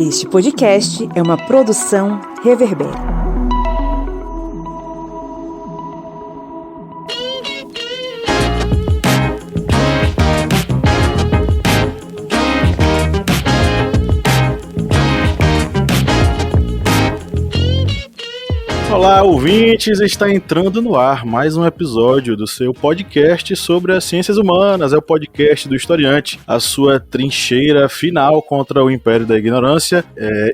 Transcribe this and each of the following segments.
Este podcast é uma produção Reverber. Olá, ouvintes! Está entrando no ar mais um episódio do seu podcast sobre as ciências humanas. É o podcast do Historiante, a sua trincheira final contra o Império da Ignorância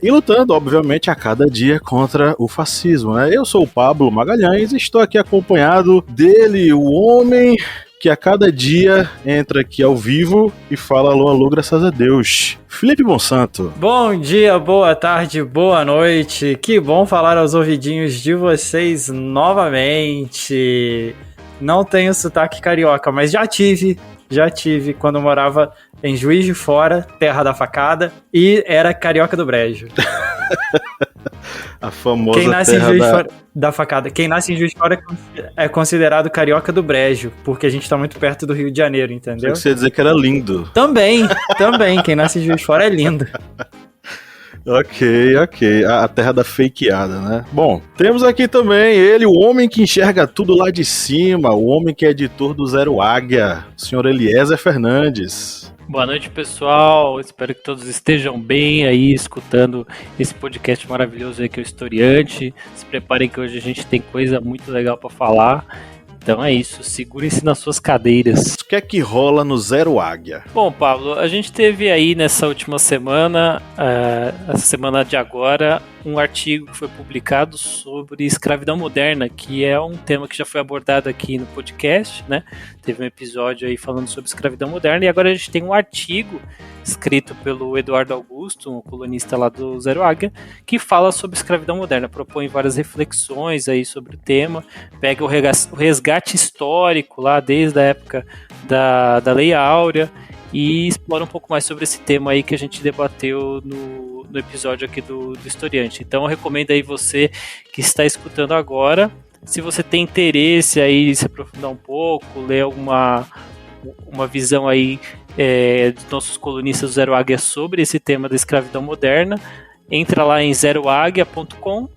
e lutando, obviamente, a cada dia contra o fascismo, né? Eu sou o Pablo Magalhães e estou aqui acompanhado dele, o homem que a cada dia entra aqui ao vivo e fala alô, alô, graças a Deus. Felipe Monsanto. Bom dia, boa tarde, boa noite. Que bom falar aos ouvidinhos de vocês novamente. Não tenho sotaque carioca, mas já tive quando eu morava em Juiz de Fora, terra da facada, e era carioca do Brejo. A famosa Quem nasce terra em Juiz de Fora da facada. Quem nasce em Juiz de Fora é considerado carioca do Brejo, porque a gente tá muito perto do Rio de Janeiro, entendeu? Você ia dizer que era lindo. Também. Quem nasce em Juiz de Fora é lindo. Ok. A terra da fakeada, né? Bom, temos aqui também ele, o homem que enxerga tudo lá de cima, o homem que é editor do Zero Águia, o senhor Eliezer Fernandes. Boa noite, pessoal. Espero que todos estejam bem aí, escutando esse podcast maravilhoso aí que é o Historiante. Se preparem que hoje a gente tem coisa muito legal para falar. Então é isso, segurem-se nas suas cadeiras. O que é que rola no Zero Águia? Bom, Pablo, a gente teve aí nessa última semana, essa semana de agora, um artigo que foi publicado sobre escravidão moderna, que é um tema que já foi abordado aqui no podcast, né? Teve um episódio aí falando sobre escravidão moderna e agora a gente tem um artigo escrito pelo Eduardo Augusto, um colunista lá do Zero Águia, que fala sobre escravidão moderna, propõe várias reflexões aí sobre o tema, pega o resgate histórico lá desde a época da Lei Áurea e explora um pouco mais sobre esse tema aí que a gente debateu no episódio aqui do Historiante. Então eu recomendo aí você que está escutando agora, se você tem interesse aí em se aprofundar um pouco, ler uma visão aí dos nossos colunistas do Zero Águia sobre esse tema da escravidão moderna, entra lá em zeroaguia.com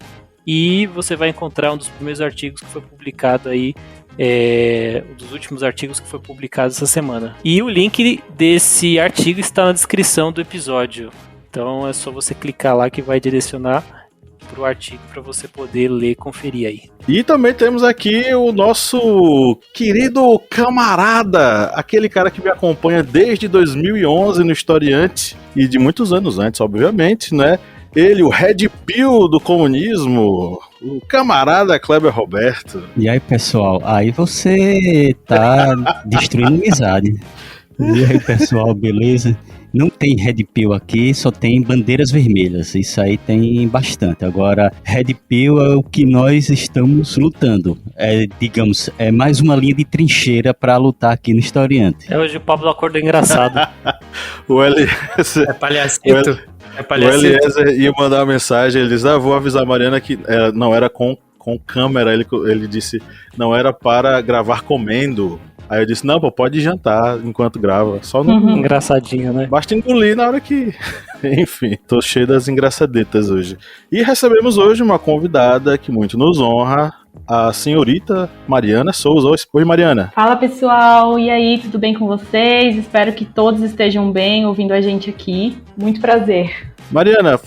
e você vai encontrar um dos primeiros artigos que foi publicado aí, um dos últimos artigos que foi publicado essa semana. E o link desse artigo está na descrição do episódio. Então é só você clicar lá que vai direcionar para o artigo para você poder ler e conferir aí. E também temos aqui o nosso querido camarada, aquele cara que me acompanha desde 2011 no Historiante e de muitos anos antes, obviamente, né? Ele, o Red Pill do comunismo, o camarada Kleber Roberto. E aí, pessoal, aí você tá destruindo amizade. E aí, pessoal, beleza? Não tem Red Pill aqui, só tem bandeiras vermelhas. Isso aí tem bastante. Agora, Red Pill é o que nós estamos lutando. Digamos, é mais uma linha de trincheira para lutar aqui no Historiante. Hoje o Pablo acordou engraçado. O Eliezer... É palhacito. O Eliezer ia mandar uma mensagem, ele disse, vou avisar a Mariana que não era com câmera, ele disse, não era para gravar comendo. Aí eu disse, não, pode jantar enquanto grava, só no... Engraçadinho, né? Basta engolir na hora que... Enfim, tô cheio das engraçadetas hoje. E recebemos hoje uma convidada que muito nos honra, a senhorita Mariana Souza. Oi, Mariana. Fala, pessoal, e aí, tudo bem com vocês? Espero que todos estejam bem ouvindo a gente aqui. Muito prazer. Mariana,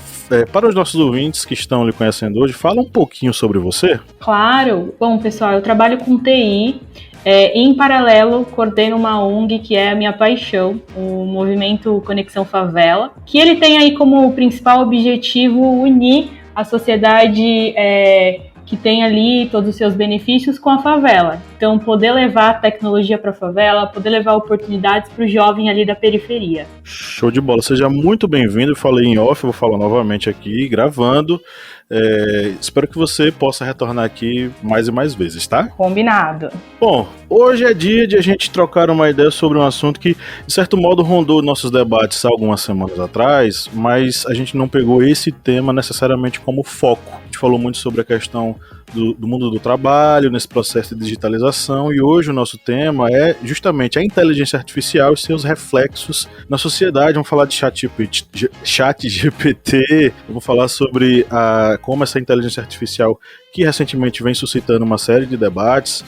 para os nossos ouvintes que estão lhe conhecendo hoje, fala um pouquinho sobre você. Claro. Bom, pessoal, eu trabalho com TI. Em paralelo, coordeno uma ONG que é a minha paixão, o movimento Conexão Favela, que ele tem aí como principal objetivo unir a sociedade que tem ali todos os seus benefícios com a favela. Então, poder levar tecnologia para a favela, poder levar oportunidades para o jovem ali da periferia. Show de bola, seja muito bem-vindo. Eu falei em off, vou falar novamente aqui, gravando. Espero que você possa retornar aqui mais e mais vezes, tá? Combinado. Bom, hoje é dia de a gente trocar uma ideia sobre um assunto que, de certo modo, rondou nossos debates há algumas semanas atrás, mas a gente não pegou esse tema necessariamente como foco. A gente falou muito sobre a questão do mundo do trabalho, nesse processo de digitalização, e hoje o nosso tema é justamente a inteligência artificial e seus reflexos na sociedade. Vamos falar de chat GPT, vamos falar sobre como essa inteligência artificial, que recentemente vem suscitando uma série de debates,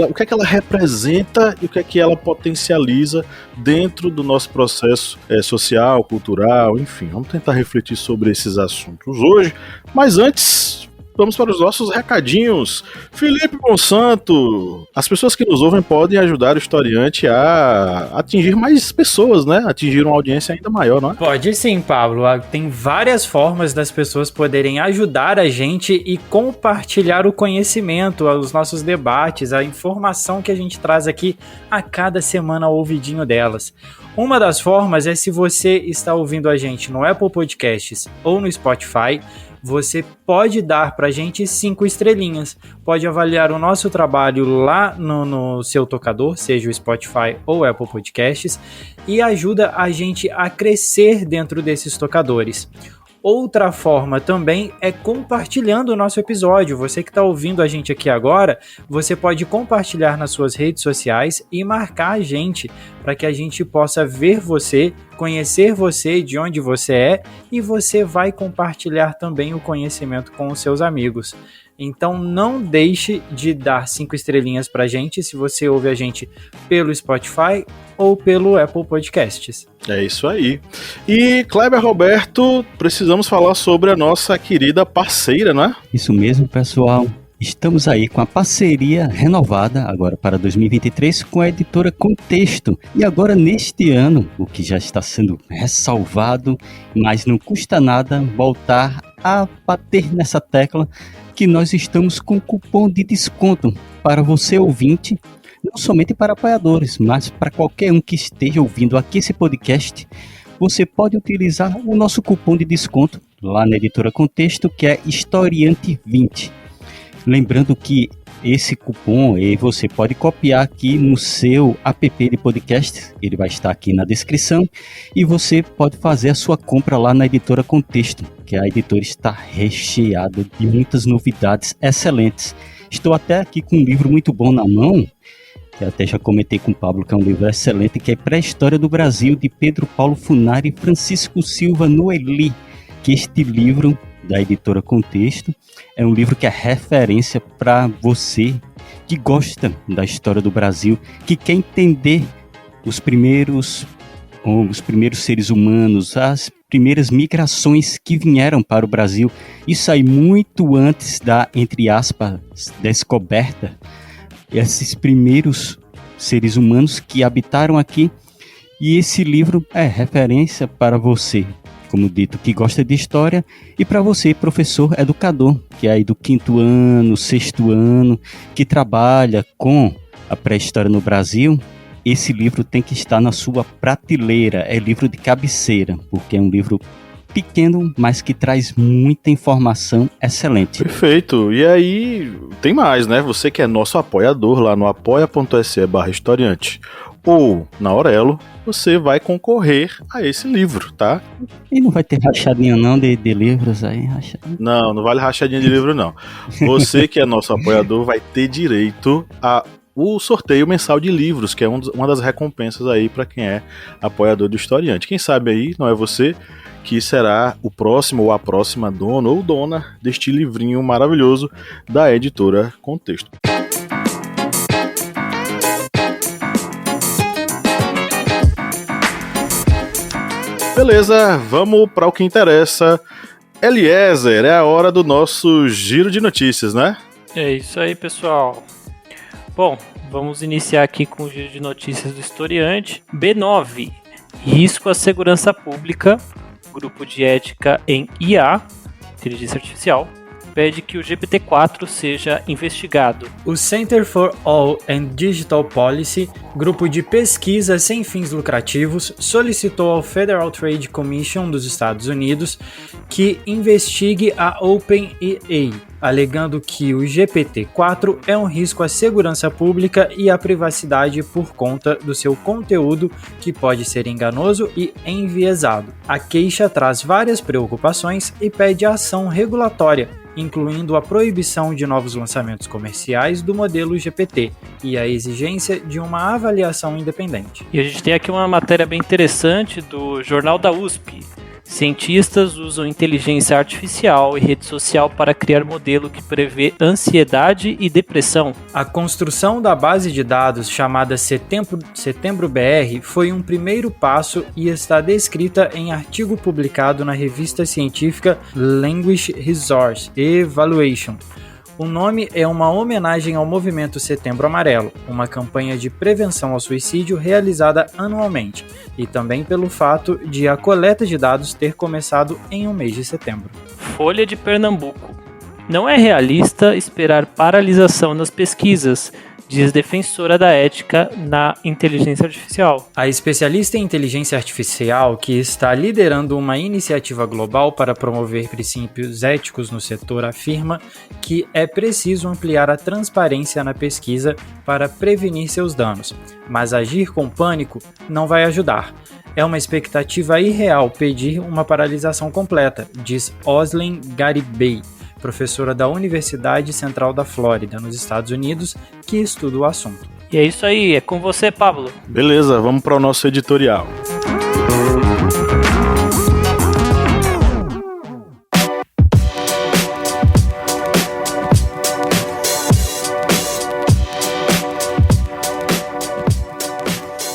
o que é que ela representa e o que é que ela potencializa dentro do nosso processo social, cultural, enfim. Vamos tentar refletir sobre esses assuntos hoje, mas antes, vamos para os nossos recadinhos. Felipe Monsanto, as pessoas que nos ouvem podem ajudar o Historiante a atingir mais pessoas, né? Atingir uma audiência ainda maior, não é? Pode sim, Pablo. Tem várias formas das pessoas poderem ajudar a gente e compartilhar o conhecimento, os nossos debates, a informação que a gente traz aqui a cada semana ao ouvidinho delas. Uma das formas é se você está ouvindo a gente no Apple Podcasts ou no Spotify, você pode dar pra gente 5 estrelinhas, pode avaliar o nosso trabalho lá no seu tocador, seja o Spotify ou Apple Podcasts, e ajuda a gente a crescer dentro desses tocadores. Outra forma também é compartilhando o nosso episódio. Você que está ouvindo a gente aqui agora, você pode compartilhar nas suas redes sociais e marcar a gente para que a gente possa ver você, conhecer você, de onde você é, e você vai compartilhar também o conhecimento com os seus amigos. Então não deixe de dar 5 estrelinhas pra gente se você ouve a gente pelo Spotify ou pelo Apple Podcasts. É isso aí. E, Kleber Roberto, precisamos falar sobre a nossa querida parceira, né? Isso mesmo, pessoal. Estamos aí com a parceria renovada agora para 2023 com a editora Contexto. E agora neste ano, o que já está sendo ressalvado, mas não custa nada voltar a bater nessa tecla que nós estamos com cupom de desconto para você ouvinte, não somente para apoiadores, mas para qualquer um que esteja ouvindo aqui esse podcast. Você pode utilizar o nosso cupom de desconto lá na editora Contexto, que é Historiante20. Lembrando que esse cupom você pode copiar aqui no seu app de podcast, ele vai estar aqui na descrição, e você pode fazer a sua compra lá na editora Contexto, que a editora está recheada de muitas novidades excelentes. Estou até aqui com um livro muito bom na mão, que até já comentei com o Pablo, que é um livro excelente, que é Pré-História do Brasil, de Pedro Paulo Funari e Francisco Silva Noeli, que este livro da editora Contexto é um livro que é referência para você que gosta da história do Brasil, que quer entender os primeiros seres humanos, as primeiras migrações que vieram para o Brasil. Isso aí muito antes da, entre aspas, descoberta, esses primeiros seres humanos que habitaram aqui. E esse livro é referência para você, como dito, que gosta de história, e para você, professor educador, que é aí do 5º ano, 6º ano, que trabalha com a pré-história no Brasil. Esse livro tem que estar na sua prateleira, é livro de cabeceira, porque é um livro pequeno, mas que traz muita informação excelente. Perfeito, e aí tem mais, né? Você que é nosso apoiador lá no apoia.se/historiante ou na Aurelo, você vai concorrer a esse livro, tá? E não vai ter rachadinha não de livros aí? Não vale rachadinha de livro não. Você que é nosso apoiador vai ter direito a o sorteio mensal de livros, que é uma das recompensas aí para quem é apoiador do Historiante. Quem sabe aí, não é você que será o próximo ou a próxima dono ou dona deste livrinho maravilhoso da editora Contexto. Beleza, vamos para o que interessa. Eliezer, é a hora do nosso giro de notícias, né? É isso aí, pessoal. Bom, vamos iniciar aqui com o giro de notícias do Historiante. B9, risco à segurança pública, grupo de ética em IA, inteligência artificial, pede que o GPT-4 seja investigado. O Center for All and Digital Policy, grupo de pesquisa sem fins lucrativos, solicitou ao Federal Trade Commission dos Estados Unidos que investigue a OpenAI, alegando que o GPT-4 é um risco à segurança pública e à privacidade por conta do seu conteúdo, que pode ser enganoso e enviesado. A queixa traz várias preocupações e pede ação regulatória, incluindo a proibição de novos lançamentos comerciais do modelo GPT e a exigência de uma avaliação independente. E a gente tem aqui uma matéria bem interessante do Jornal da USP. Cientistas usam inteligência artificial e rede social para criar modelo que prevê ansiedade e depressão. A construção da base de dados chamada Setembro BR foi um primeiro passo e está descrita em artigo publicado na revista científica Language Resource Evaluation. O nome é uma homenagem ao movimento Setembro Amarelo, uma campanha de prevenção ao suicídio realizada anualmente, e também pelo fato de a coleta de dados ter começado em um mês de setembro. Folha de Pernambuco. Não é realista esperar paralisação nas pesquisas, diz defensora da ética na inteligência artificial. A especialista em inteligência artificial, que está liderando uma iniciativa global para promover princípios éticos no setor, afirma que é preciso ampliar a transparência na pesquisa para prevenir seus danos, mas agir com pânico não vai ajudar. É uma expectativa irreal pedir uma paralisação completa, diz Oslin Garibay, professora da Universidade Central da Flórida, nos Estados Unidos, que estuda o assunto. E é isso aí, é com você, Pablo. Beleza, vamos para o nosso editorial.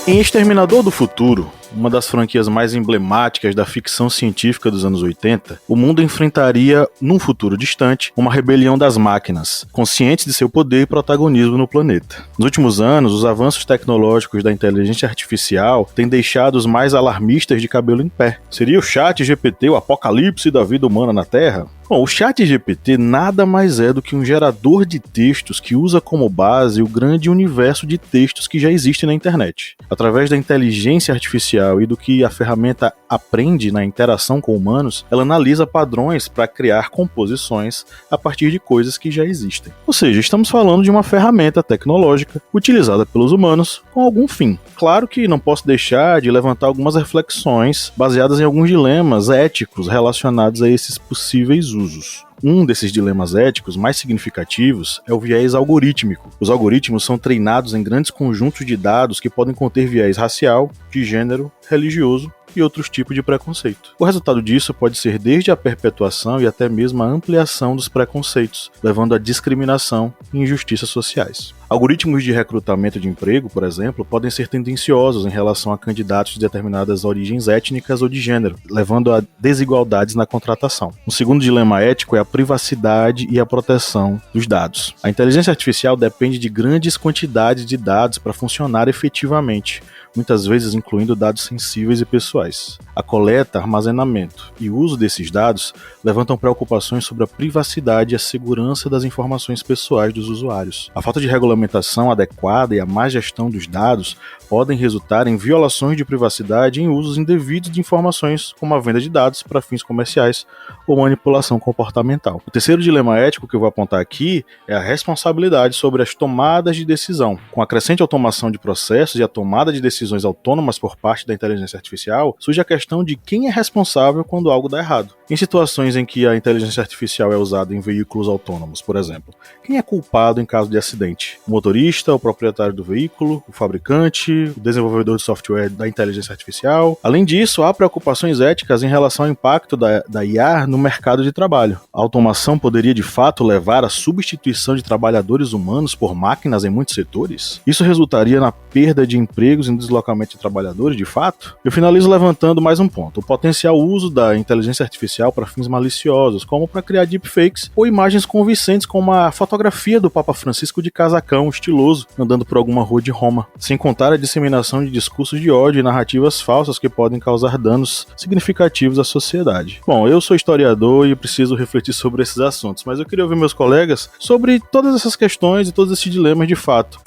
Em Exterminador do Futuro, uma das franquias mais emblemáticas da ficção científica dos anos 80, o mundo enfrentaria, num futuro distante, uma rebelião das máquinas, conscientes de seu poder e protagonismo no planeta. Nos últimos anos, os avanços tecnológicos da inteligência artificial têm deixado os mais alarmistas de cabelo em pé. Seria o ChatGPT o apocalipse da vida humana na Terra? Bom, o ChatGPT nada mais é do que um gerador de textos que usa como base o grande universo de textos que já existe na internet. Através da inteligência artificial e do que a ferramenta aprende na interação com humanos, ela analisa padrões para criar composições a partir de coisas que já existem. Ou seja, estamos falando de uma ferramenta tecnológica utilizada pelos humanos com algum fim. Claro que não posso deixar de levantar algumas reflexões baseadas em alguns dilemas éticos relacionados a esses possíveis usos. Um desses dilemas éticos mais significativos é o viés algorítmico. Os algoritmos são treinados em grandes conjuntos de dados que podem conter viés racial, de gênero, religioso e outros tipos de preconceito. O resultado disso pode ser desde a perpetuação e até mesmo a ampliação dos preconceitos, levando à discriminação e injustiças sociais. Algoritmos de recrutamento de emprego, por exemplo, podem ser tendenciosos em relação a candidatos de determinadas origens étnicas ou de gênero, levando a desigualdades na contratação. Um segundo dilema ético é a privacidade e a proteção dos dados. A inteligência artificial depende de grandes quantidades de dados para funcionar efetivamente, muitas vezes incluindo dados sensíveis e pessoais. A coleta, armazenamento e uso desses dados levantam preocupações sobre a privacidade e a segurança das informações pessoais dos usuários. A falta de regulamentação adequada e a má gestão dos dados podem resultar em violações de privacidade e em usos indevidos de informações, como a venda de dados para fins comerciais ou manipulação comportamental. O terceiro dilema ético que eu vou apontar aqui é a responsabilidade sobre as tomadas de decisão. Com a crescente automação de processos e a tomada de decisões autônomas por parte da inteligência artificial, surge a questão de quem é responsável quando algo dá errado. Em situações em que a inteligência artificial é usada em veículos autônomos, por exemplo, quem é culpado em caso de acidente? O motorista, o proprietário do veículo, o fabricante, o desenvolvedor de software da inteligência artificial? Além disso, há preocupações éticas em relação ao impacto da IA no mercado de trabalho. A automação poderia de fato levar à substituição de trabalhadores humanos por máquinas em muitos setores? Isso resultaria na perda de empregos e no deslocamento de trabalhadores de fato? Eu finalizo levantando mais um ponto: o potencial uso da inteligência artificial para fins maliciosos, como para criar deepfakes ou imagens convincentes como a fotografia do Papa Francisco de casacão estiloso andando por alguma rua de Roma, sem contar a disseminação de discursos de ódio e narrativas falsas que podem causar danos significativos à sociedade. Bom, eu sou historiador e preciso refletir sobre esses assuntos, mas eu queria ouvir meus colegas sobre todas essas questões e todos esses dilemas de fato.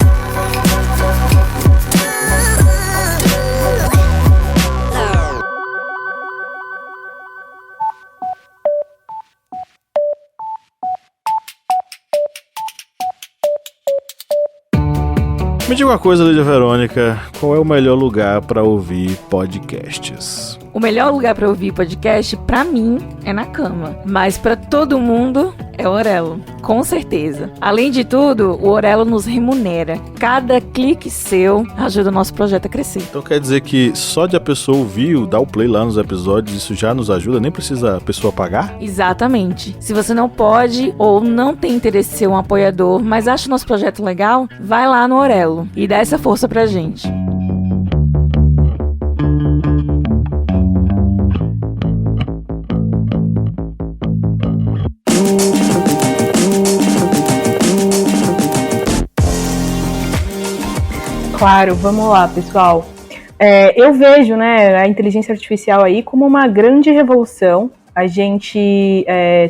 Me diga uma coisa, Lídia Verônica, qual é o melhor lugar para ouvir podcasts? O melhor lugar para ouvir podcast, pra mim, é na cama. Mas pra todo mundo, É o Orelo, com certeza. Além de tudo, o Orelo nos remunera. Cada clique seu ajuda o nosso projeto a crescer. Então quer dizer que só de a pessoa ouvir, dar o play lá nos episódios, isso já nos ajuda? Nem precisa a pessoa pagar? Exatamente. Se você não pode ou não tem interesse em ser um apoiador, mas acha o nosso projeto legal, vai lá no Orelo e dá essa força pra gente. Claro, vamos lá, pessoal. Eu vejo, né, a inteligência artificial aí como uma grande revolução. A gente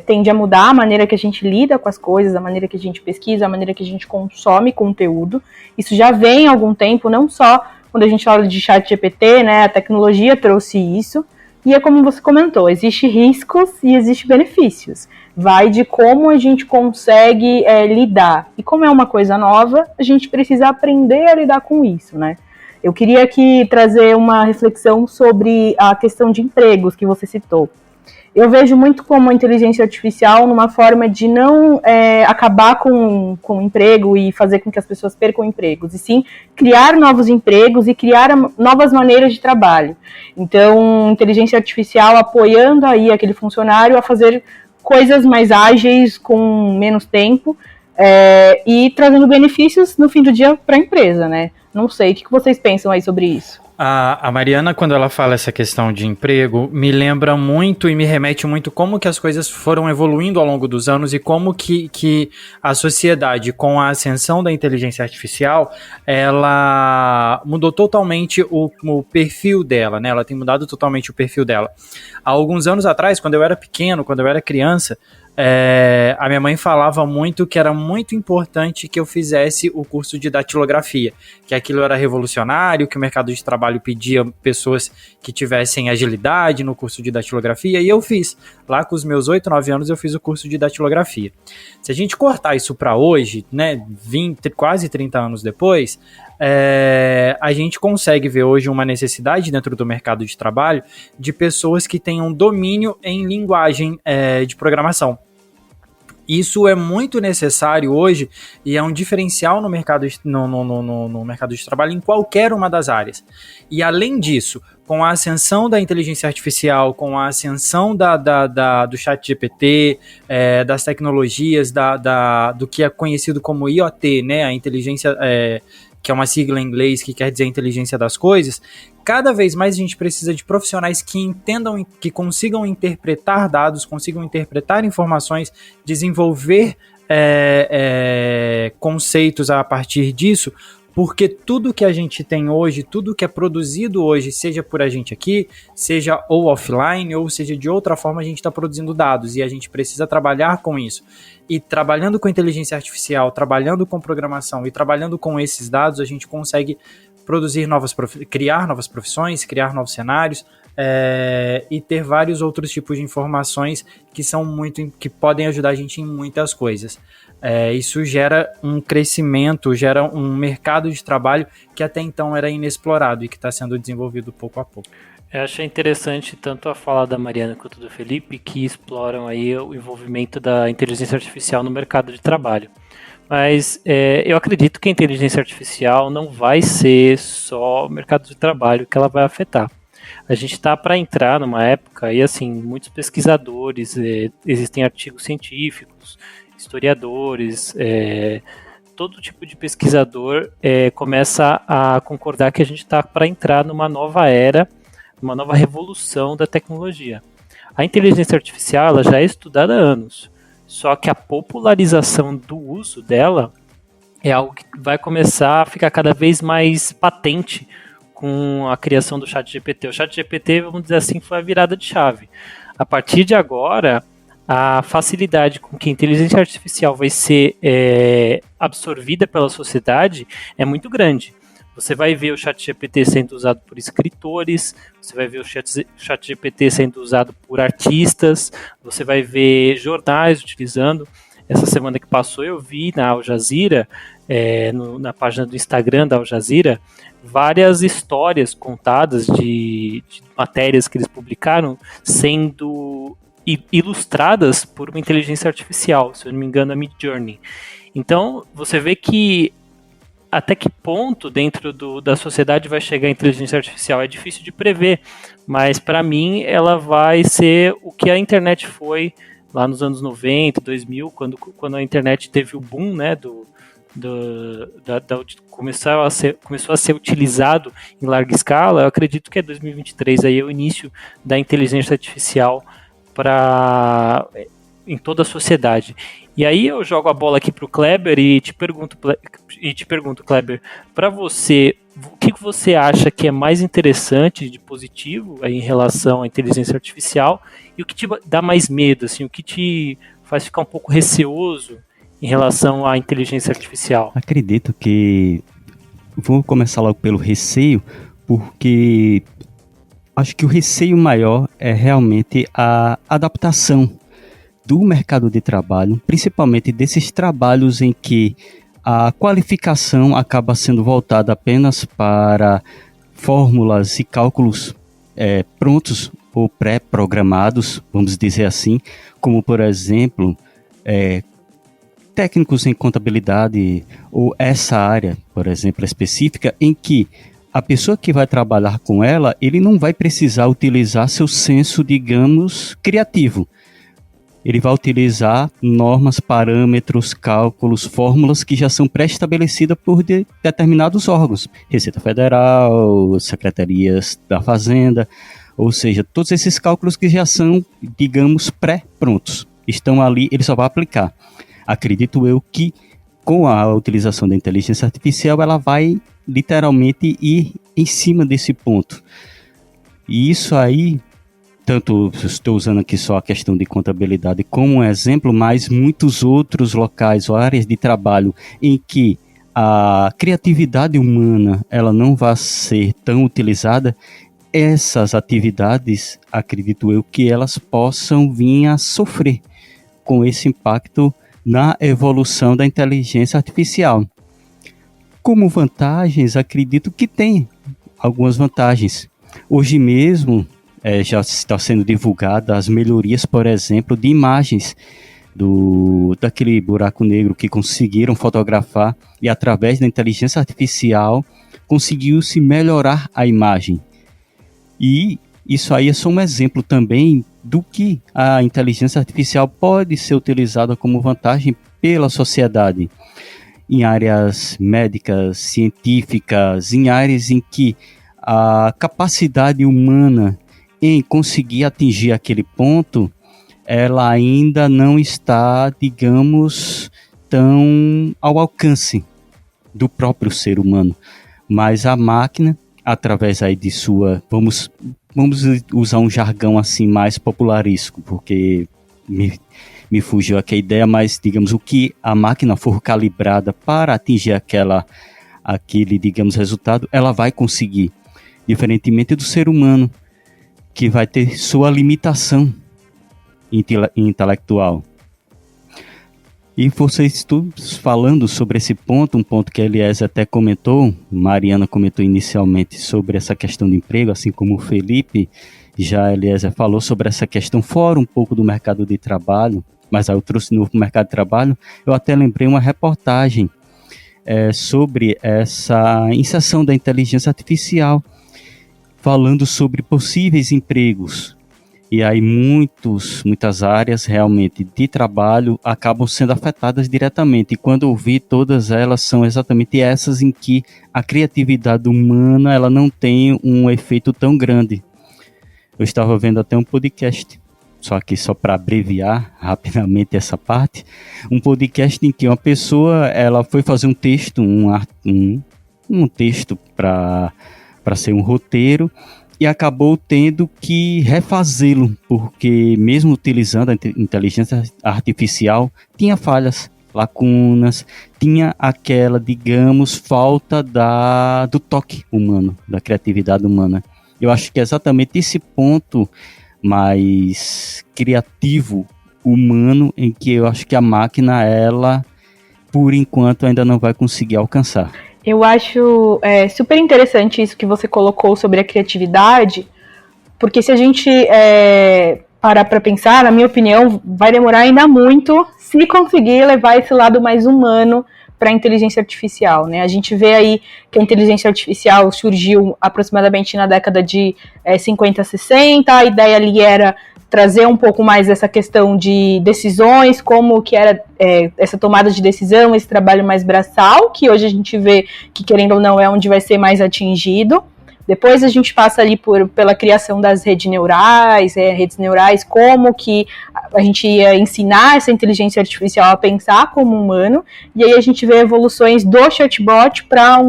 tende a mudar a maneira que a gente lida com as coisas, a maneira que a gente pesquisa, a maneira que a gente consome conteúdo. Isso já vem há algum tempo, não só quando a gente fala de ChatGPT, né, a tecnologia trouxe isso. E é como você comentou, existe riscos e existe benefícios. Vai de como a gente consegue lidar. E como é uma coisa nova, a gente precisa aprender a lidar com isso, né? Eu queria aqui trazer uma reflexão sobre a questão de empregos que você citou. Eu vejo muito como a inteligência artificial numa forma de não acabar com o emprego e fazer com que as pessoas percam empregos, e sim criar novos empregos e criar novas maneiras de trabalho. Então, inteligência artificial apoiando aí aquele funcionário a fazer coisas mais ágeis, com menos tempo, e trazendo benefícios no fim do dia para a empresa, né? Não sei, o que vocês pensam aí sobre isso? A Mariana, quando ela fala essa questão de emprego, me lembra muito e me remete muito como que as coisas foram evoluindo ao longo dos anos e como que a sociedade, com a ascensão da inteligência artificial, ela mudou totalmente o perfil dela, né? Ela tem mudado totalmente o perfil dela. Há alguns anos atrás, quando eu era pequeno, quando eu era criança, a minha mãe falava muito que era muito importante que eu fizesse o curso de datilografia, que aquilo era revolucionário, que o mercado de trabalho pedia pessoas que tivessem agilidade no curso de datilografia, e eu fiz. Lá com os meus 8, 9 anos eu fiz o curso de datilografia. Se a gente cortar isso para hoje, né, quase 30 anos depois, a gente consegue ver hoje uma necessidade dentro do mercado de trabalho de pessoas que tenham domínio em linguagem de programação. Isso é muito necessário hoje e é um diferencial no mercado, no mercado de trabalho em qualquer uma das áreas. E além disso, com a ascensão da inteligência artificial, com a ascensão do ChatGPT, das tecnologias, do que é conhecido como IoT, né, a inteligência, que é uma sigla em inglês que quer dizer inteligência das coisas, cada vez mais a gente precisa de profissionais que entendam, que consigam interpretar dados, consigam interpretar informações, desenvolver conceitos a partir disso, porque tudo que a gente tem hoje, tudo que é produzido hoje, seja por a gente aqui, seja ou offline, ou seja de outra forma, a gente está produzindo dados e a gente precisa trabalhar com isso. E trabalhando com inteligência artificial, trabalhando com programação e trabalhando com esses dados, a gente consegue criar novas profissões, criar novos cenários e ter vários outros tipos de informações que podem ajudar a gente em muitas coisas. Isso gera um crescimento, gera um mercado de trabalho que até então era inexplorado e que está sendo desenvolvido pouco a pouco. Eu achei interessante tanto a fala da Mariana quanto do Felipe, que exploram aí o envolvimento da inteligência artificial no mercado de trabalho. Mas eu acredito que a inteligência artificial não vai ser só o mercado de trabalho que ela vai afetar. A gente está para entrar numa época, e assim, muitos pesquisadores, existem artigos científicos, historiadores, todo tipo de pesquisador começa a concordar que a gente está para entrar numa nova era, uma nova revolução da tecnologia. A inteligência artificial ela já é estudada há anos, só que a popularização do uso dela é algo que vai começar a ficar cada vez mais patente com a criação do ChatGPT. O ChatGPT, vamos dizer assim, foi a virada de chave. A partir de agora, a facilidade com que a inteligência artificial vai ser absorvida pela sociedade é muito grande. Você vai ver o ChatGPT sendo usado por escritores, você vai ver o ChatGPT sendo usado por artistas, você vai ver jornais utilizando. Essa semana que passou eu vi na Al Jazeera, na página do Instagram da Al Jazeera, várias histórias contadas de matérias que eles publicaram sendo ilustradas por uma inteligência artificial, se eu não me engano, a Midjourney. Então, você vê que até que ponto dentro da sociedade vai chegar a inteligência artificial é difícil de prever, mas para mim ela vai ser o que a internet foi lá nos anos 90, 2000, quando a internet teve o boom, né, começou a ser utilizado em larga escala. Eu acredito que é 2023 aí é o início da inteligência artificial em toda a sociedade. E aí eu jogo a bola aqui para o Kleber e te pergunto, Kleber, para você, o que você acha que é mais interessante de positivo aí em relação à inteligência artificial e o que te dá mais medo, assim, o que te faz ficar um pouco receoso em relação à inteligência artificial? Acredito que vou começar logo pelo receio, porque acho que o receio maior é realmente a adaptação do mercado de trabalho, principalmente desses trabalhos em que a qualificação acaba sendo voltada apenas para fórmulas e cálculos prontos ou pré-programados, vamos dizer assim, como por exemplo, técnicos em contabilidade ou essa área, por exemplo, específica, em que a pessoa que vai trabalhar com ela, ele não vai precisar utilizar seu senso, digamos, criativo. Ele vai utilizar normas, parâmetros, cálculos, fórmulas que já são pré-estabelecidas por determinados órgãos. Receita Federal, Secretarias da Fazenda, ou seja, todos esses cálculos que já são, digamos, pré-prontos. Estão ali, ele só vai aplicar. Acredito eu que com a utilização da inteligência artificial, ela vai literalmente ir em cima desse ponto. E isso aí, tanto estou usando aqui só a questão de contabilidade como um exemplo, mas muitos outros locais ou áreas de trabalho em que a criatividade humana ela não vai ser tão utilizada, essas atividades, acredito eu, que elas possam vir a sofrer com esse impacto na evolução da inteligência artificial. Como vantagens, acredito que tem algumas vantagens. Hoje mesmo, já está sendo divulgada as melhorias, por exemplo, de imagens daquele buraco negro que conseguiram fotografar e através da inteligência artificial conseguiu-se melhorar a imagem. E isso aí é só um exemplo também do que a inteligência artificial pode ser utilizada como vantagem pela sociedade. Em áreas médicas, científicas, em áreas em que a capacidade humana em conseguir atingir aquele ponto, ela ainda não está, digamos, tão ao alcance do próprio ser humano. Mas a máquina, através aí de sua... Vamos usar um jargão assim mais popularístico, porque me fugiu aqui a ideia, mas digamos, o que a máquina for calibrada para atingir aquele, digamos, resultado, ela vai conseguir. Diferentemente do ser humano, que vai ter sua limitação intelectual. E vocês todos falando sobre esse ponto, um ponto que a Eliezer até comentou, Mariana comentou inicialmente sobre essa questão do emprego, assim como o Felipe, já a Eliezer falou sobre essa questão fora um pouco do mercado de trabalho, mas aí eu trouxe no mercado de trabalho, eu até lembrei uma reportagem sobre essa inserção da inteligência artificial, falando sobre possíveis empregos. E aí muitas áreas realmente de trabalho acabam sendo afetadas diretamente. E quando eu vi, todas elas são exatamente essas em que a criatividade humana ela não tem um efeito tão grande. Eu estava vendo até um podcast, só para abreviar rapidamente essa parte, um podcast em que uma pessoa ela foi fazer um texto, um texto para ser um roteiro, e acabou tendo que refazê-lo, porque mesmo utilizando a inteligência artificial, tinha falhas, lacunas, tinha aquela, digamos, falta do toque humano, da criatividade humana. Eu acho que é exatamente esse ponto mais criativo, humano, em que eu acho que a máquina, ela, por enquanto, ainda não vai conseguir alcançar. Eu acho super interessante isso que você colocou sobre a criatividade, porque se a gente parar para pensar, na minha opinião, vai demorar ainda muito se conseguir levar esse lado mais humano para a inteligência artificial, né? A gente vê aí que a inteligência artificial surgiu aproximadamente na década de 50, 60, a ideia ali era trazer um pouco mais essa questão de decisões, como que era essa tomada de decisão, esse trabalho mais braçal, que hoje a gente vê que, querendo ou não, é onde vai ser mais atingido. Depois a gente passa ali pela criação das redes neurais, como que a gente ia ensinar essa inteligência artificial a pensar como humano, e aí a gente vê evoluções do chatbot para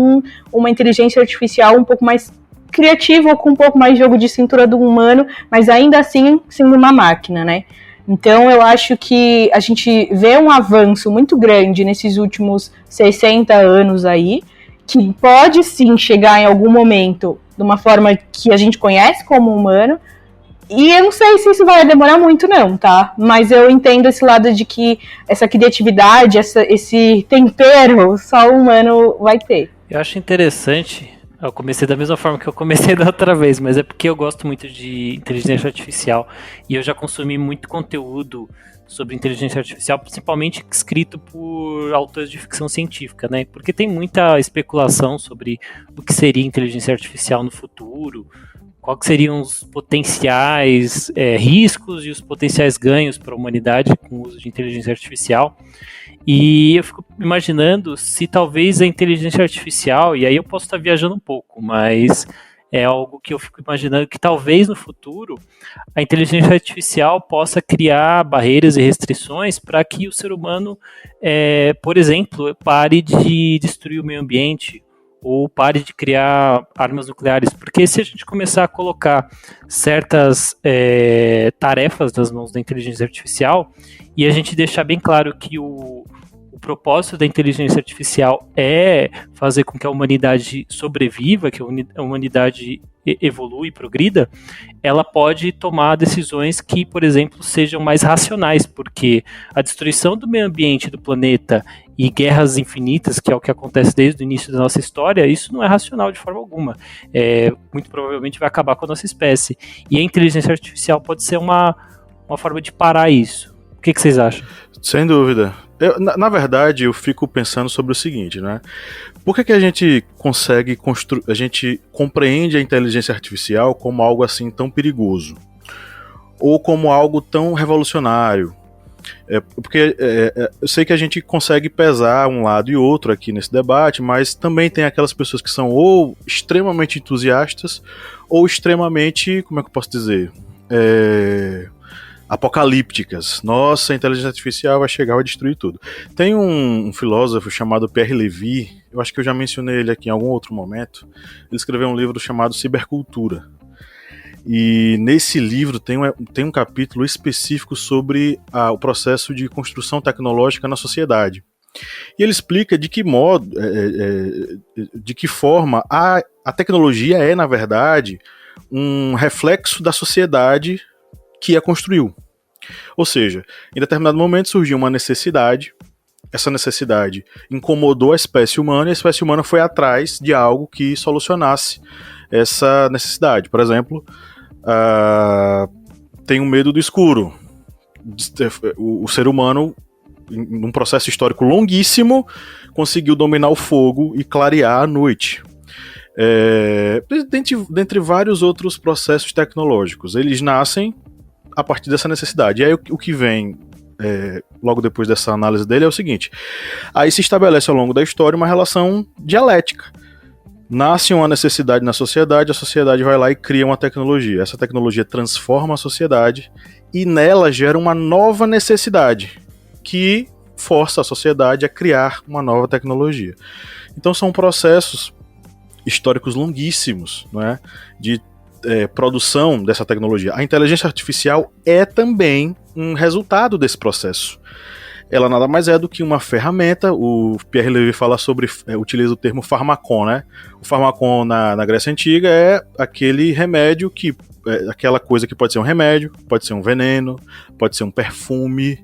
uma inteligência artificial um pouco mais criativa, com um pouco mais de jogo de cintura do humano, mas ainda assim sendo uma máquina, né? Então eu acho que a gente vê um avanço muito grande nesses últimos 60 anos aí, que pode sim chegar em algum momento de uma forma que a gente conhece como humano, e eu não sei se isso vai demorar muito não, tá? Mas eu entendo esse lado de que essa criatividade, esse tempero, só o humano vai ter. Eu acho interessante, eu comecei da mesma forma que eu comecei da outra vez, mas é porque eu gosto muito de inteligência artificial, e eu já consumi muito conteúdo sobre inteligência artificial, principalmente escrito por autores de ficção científica, né? Porque tem muita especulação sobre o que seria inteligência artificial no futuro, quais seriam os potenciais riscos e os potenciais ganhos para a humanidade com o uso de inteligência artificial. E eu fico imaginando se talvez a inteligência artificial, e aí eu posso estar viajando um pouco, mas é algo que eu fico imaginando que talvez no futuro a inteligência artificial possa criar barreiras e restrições para que o ser humano, por exemplo, pare de destruir o meio ambiente ou pare de criar armas nucleares. Porque se a gente começar a colocar certas tarefas nas mãos da inteligência artificial e a gente deixar bem claro que o propósito da inteligência artificial é fazer com que a humanidade sobreviva, que a humanidade evolua e progrida, ela pode tomar decisões que, por exemplo, sejam mais racionais, porque a destruição do meio ambiente do planeta e guerras infinitas, que é o que acontece desde o início da nossa história, isso não é racional de forma alguma. Muito provavelmente vai acabar com a nossa espécie. E a inteligência artificial pode ser uma forma de parar isso. O que vocês acham? Sem dúvida. Na verdade, eu fico pensando sobre o seguinte, né? Por que a gente consegue a gente compreende a inteligência artificial como algo assim tão perigoso? Ou como algo tão revolucionário? Porque eu sei que a gente consegue pesar um lado e outro aqui nesse debate, mas também tem aquelas pessoas que são ou extremamente entusiastas ou extremamente, como é que eu posso dizer? Apocalípticas. Nossa, a inteligência artificial vai chegar e vai destruir tudo. Tem um filósofo chamado Pierre Levy, eu acho que eu já mencionei ele aqui em algum outro momento. Ele escreveu um livro chamado Cibercultura. E nesse livro tem um capítulo específico sobre o processo de construção tecnológica na sociedade. E ele explica de que modo, de que forma a tecnologia é, na verdade, um reflexo da sociedade que a construiu. Ou seja, em determinado momento surgiu uma necessidade, essa necessidade incomodou a espécie humana e a espécie humana foi atrás de algo que solucionasse essa necessidade. Por exemplo, tem um medo do escuro. O ser humano, num processo histórico longuíssimo, conseguiu dominar o fogo e clarear a noite. Dentre vários outros processos tecnológicos, eles nascem a partir dessa necessidade. E aí o que vem logo depois dessa análise dele é o seguinte: aí se estabelece ao longo da história uma relação dialética. Nasce uma necessidade na sociedade, a sociedade vai lá e cria uma tecnologia. Essa tecnologia transforma a sociedade e nela gera uma nova necessidade que força a sociedade a criar uma nova tecnologia. Então são processos históricos longuíssimos, não é? De produção dessa tecnologia. A inteligência artificial é também um resultado desse processo. Ela nada mais é do que uma ferramenta. O Pierre Levy fala utiliza o termo farmacon, né? O farmacon na Grécia Antiga é aquele remédio que aquela coisa que pode ser um remédio, pode ser um veneno, pode ser um perfume,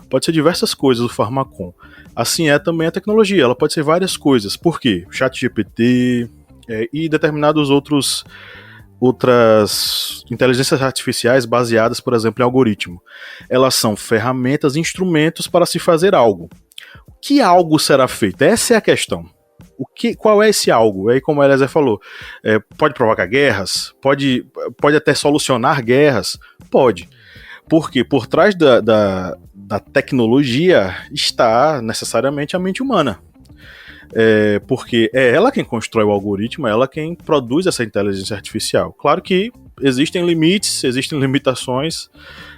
pode ser diversas coisas o farmacon. Assim é também a tecnologia, ela pode ser várias coisas. Por quê? ChatGPT e determinados outros outras inteligências artificiais baseadas, por exemplo, em algoritmo. Elas são ferramentas, instrumentos para se fazer algo. Que algo será feito? Essa é a questão. Qual é esse algo? Aí, como a Eliezer falou, pode provocar guerras? Pode até solucionar guerras? Pode. Porque por trás da tecnologia está necessariamente a mente humana. Porque é ela quem constrói o algoritmo, é ela quem produz essa inteligência artificial. Claro que existem limites, existem limitações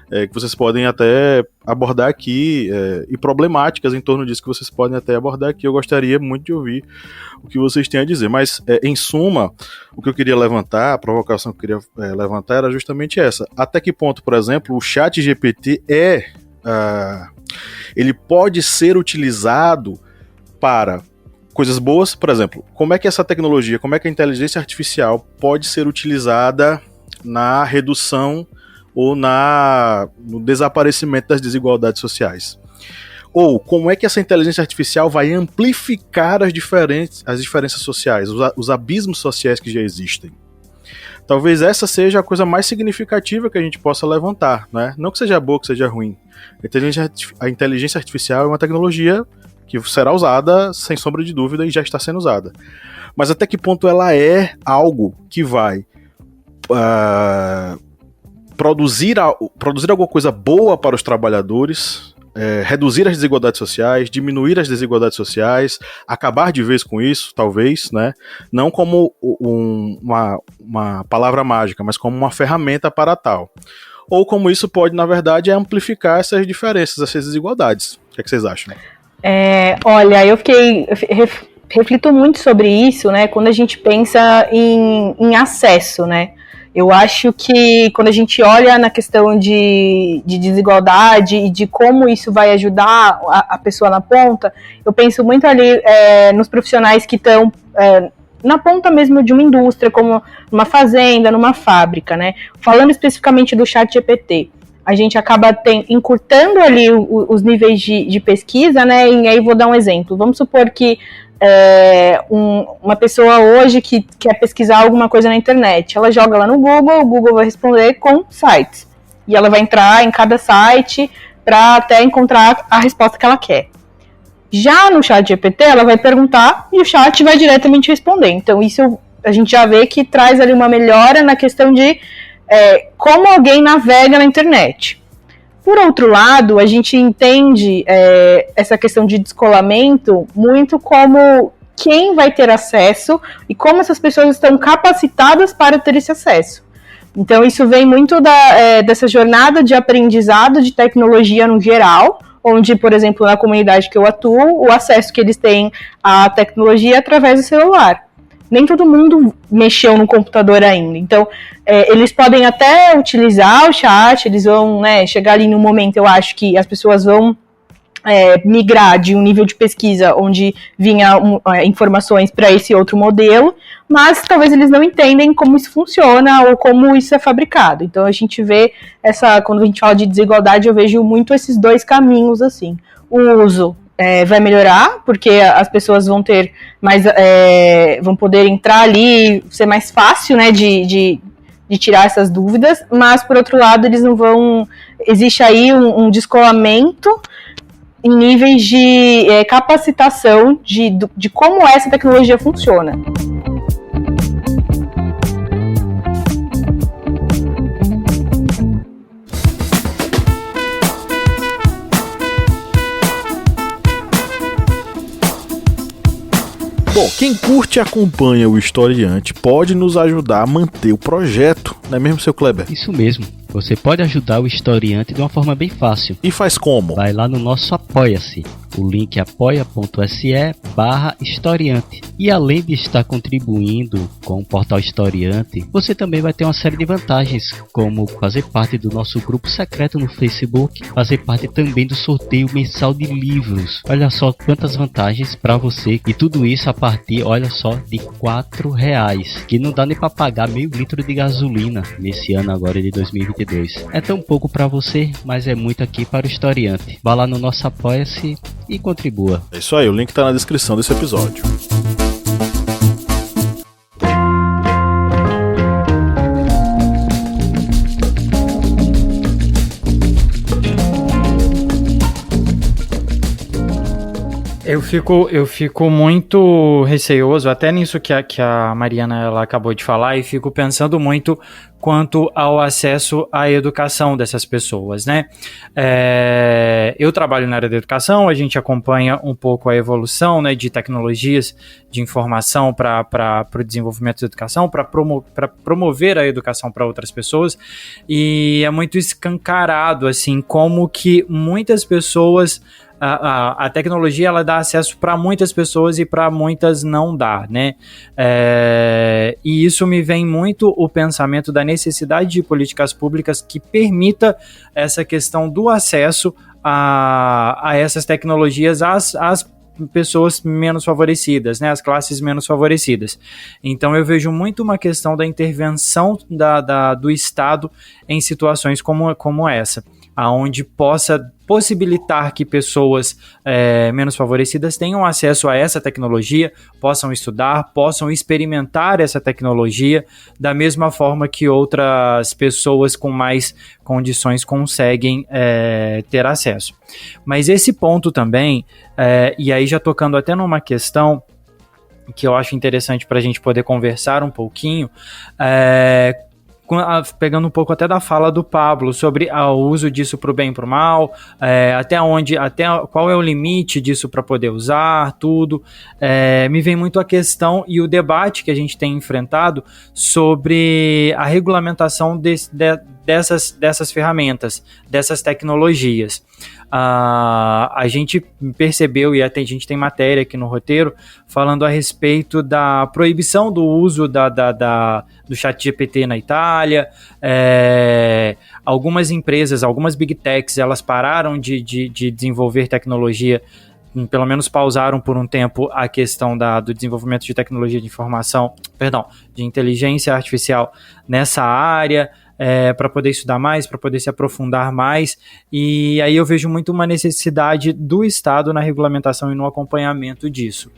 que vocês podem até abordar aqui, e problemáticas em torno disso que vocês podem até abordar aqui. Eu gostaria muito de ouvir o que vocês têm a dizer, mas em suma, o que eu queria levantar, a provocação que eu queria levantar era justamente essa. Até que ponto, por exemplo, o ChatGPT ele pode ser utilizado para coisas boas? Por exemplo, como é que essa tecnologia, como é que a inteligência artificial pode ser utilizada na redução ou no desaparecimento das desigualdades sociais? Ou como é que essa inteligência artificial vai amplificar as diferenças sociais, os abismos sociais que já existem? Talvez essa seja a coisa mais significativa que a gente possa levantar, né? Não que seja boa, que seja ruim. A inteligência artificial é uma tecnologia que será usada, sem sombra de dúvida, e já está sendo usada. Mas até que ponto ela é algo que vai produzir alguma coisa boa para os trabalhadores, reduzir as desigualdades sociais, diminuir as desigualdades sociais, acabar de vez com isso, talvez, né? Não como uma palavra mágica, mas como uma ferramenta para tal. Ou como isso pode, na verdade, amplificar essas diferenças, essas desigualdades. O que é que vocês acham? Olha, eu reflito muito sobre isso, né? Quando a gente pensa em acesso, né? Eu acho que quando a gente olha na questão de desigualdade e de como isso vai ajudar a pessoa na ponta, eu penso muito ali nos profissionais que estão na ponta mesmo de uma indústria, como numa fazenda, numa fábrica, né? Falando especificamente do ChatGPT, a gente acaba encurtando ali os níveis de pesquisa, né? E aí vou dar um exemplo. Vamos supor que uma pessoa hoje que quer pesquisar alguma coisa na internet, ela joga lá no Google, o Google vai responder com sites. E ela vai entrar em cada site para até encontrar a resposta que ela quer. Já no ChatGPT, ela vai perguntar e o chat vai diretamente responder. Então isso a gente já vê que traz ali uma melhora na questão de como alguém navega na internet. Por outro lado, a gente entende essa questão de descolamento muito como quem vai ter acesso e como essas pessoas estão capacitadas para ter esse acesso. Então, isso vem muito dessa jornada de aprendizado de tecnologia no geral, onde, por exemplo, na comunidade que eu atuo, o acesso que eles têm à tecnologia é através do celular. Nem todo mundo mexeu no computador ainda. Então, eles podem até utilizar o chat, eles vão chegar ali no momento, eu acho que as pessoas vão migrar de um nível de pesquisa onde vinha informações para esse outro modelo, mas talvez eles não entendem como isso funciona ou como isso é fabricado. Então, a gente vê quando a gente fala de desigualdade, eu vejo muito esses dois caminhos, assim. O uso vai melhorar, porque as pessoas vão ter mais, vão poder entrar ali, ser mais fácil, né, de tirar essas dúvidas, mas por outro lado eles não vão, existe aí um descolamento em níveis de capacitação de como essa tecnologia funciona. Bom, quem curte e acompanha o Historiante pode nos ajudar a manter o projeto, não é mesmo, seu Kleber? Isso mesmo. Você pode ajudar o Historiante de uma forma bem fácil. E faz como? Vai lá no nosso Apoia-se. O link é apoia.se/historiante. E além de estar contribuindo com o Portal Historiante, você também vai ter uma série de vantagens, como fazer parte do nosso grupo secreto no Facebook, fazer parte também do sorteio mensal de livros. Olha só quantas vantagens para você. E tudo isso a partir, olha só, de R$4, que não dá nem para pagar meio litro de gasolina nesse ano agora de 2022. É tão pouco para você, mas é muito aqui para o Historiante. Vá lá no nosso Apoia-se e contribua. É isso aí, o link tá na descrição desse episódio. Eu fico muito receoso, até nisso que a Mariana ela acabou de falar, e fico pensando muito quanto ao acesso à educação dessas pessoas, né? Eu trabalho na área da educação, a gente acompanha um pouco a evolução, né, de tecnologias de informação para o desenvolvimento da educação, para promover a educação para outras pessoas, e é muito escancarado, assim, como que muitas pessoas... A tecnologia ela dá acesso para muitas pessoas e para muitas não dá, né? E isso me vem muito o pensamento da necessidade de políticas públicas que permita essa questão do acesso a essas tecnologias às pessoas menos favorecidas, né, as classes menos favorecidas. Então eu vejo muito uma questão da intervenção do Estado em situações como essa, aonde possa possibilitar que pessoas menos favorecidas tenham acesso a essa tecnologia, possam estudar, possam experimentar essa tecnologia da mesma forma que outras pessoas com mais condições conseguem ter acesso. Mas esse ponto também, e aí já tocando até numa questão que eu acho interessante para a gente poder conversar um pouquinho, pegando um pouco até da fala do Pablo sobre o uso disso para o bem e para o mal, qual é o limite disso para poder usar, tudo. Me vem muito a questão e o debate que a gente tem enfrentado sobre a regulamentação dessas ferramentas, dessas tecnologias. A gente percebeu, e até a gente tem matéria aqui no roteiro, falando a respeito da proibição do uso do ChatGPT na Itália. Algumas empresas, algumas Big Techs, elas pararam de desenvolver tecnologia, pelo menos pausaram por um tempo a questão do desenvolvimento de tecnologia de de inteligência artificial nessa área, para poder estudar mais, para poder se aprofundar mais, e aí eu vejo muito uma necessidade do Estado na regulamentação e no acompanhamento disso,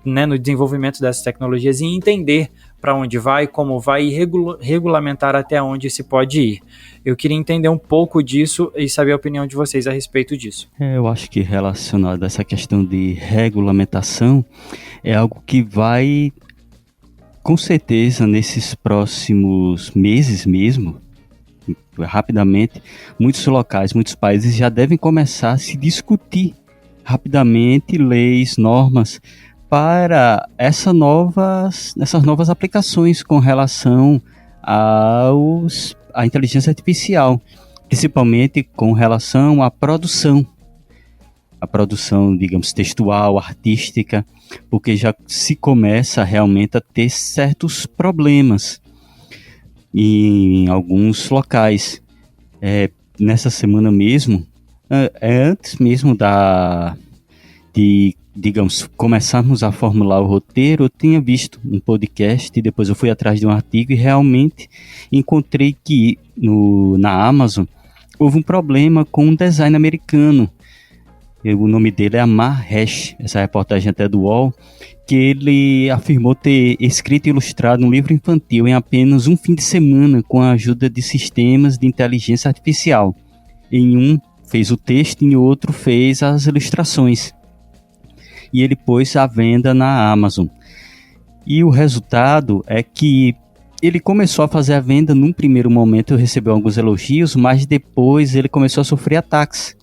no desenvolvimento dessas tecnologias, e entender para onde vai, como vai, e regulamentar até onde se pode ir. Eu queria entender um pouco disso e saber a opinião de vocês a respeito disso. Eu acho que relacionado a essa questão de regulamentação, é algo que vai, com certeza, nesses próximos meses mesmo, rapidamente, muitos locais, muitos países já devem começar a se discutir rapidamente leis, normas para essas novas aplicações com relação à inteligência artificial, principalmente com relação à produção. A produção, digamos, textual, artística, porque já se começa realmente a ter certos problemas em alguns locais. Nessa semana mesmo, antes mesmo de, digamos, começarmos a formular o roteiro, eu tinha visto um podcast e depois eu fui atrás de um artigo e realmente encontrei que na Amazon houve um problema com um design americano. O nome dele é Amar Hesh, essa reportagem até do UOL, que ele afirmou ter escrito e ilustrado um livro infantil em apenas um fim de semana com a ajuda de sistemas de inteligência artificial. Em um fez o texto e em outro fez as ilustrações. E ele pôs à venda na Amazon. E o resultado é que ele começou a fazer a venda num primeiro momento, recebeu alguns elogios, mas depois ele começou a sofrer ataques.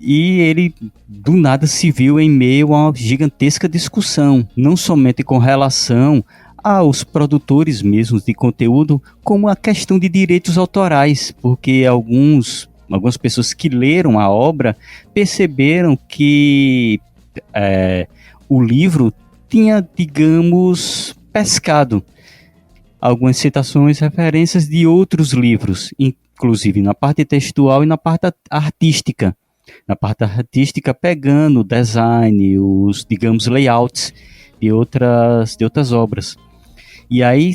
E ele, do nada, se viu em meio a uma gigantesca discussão, não somente com relação aos produtores mesmos de conteúdo, como a questão de direitos autorais, porque algumas pessoas que leram a obra perceberam que o livro tinha, digamos, pescado algumas citações, referências de outros livros, inclusive na parte textual e na parte artística. Na parte artística, pegando o design, os, digamos, layouts de outras obras. E aí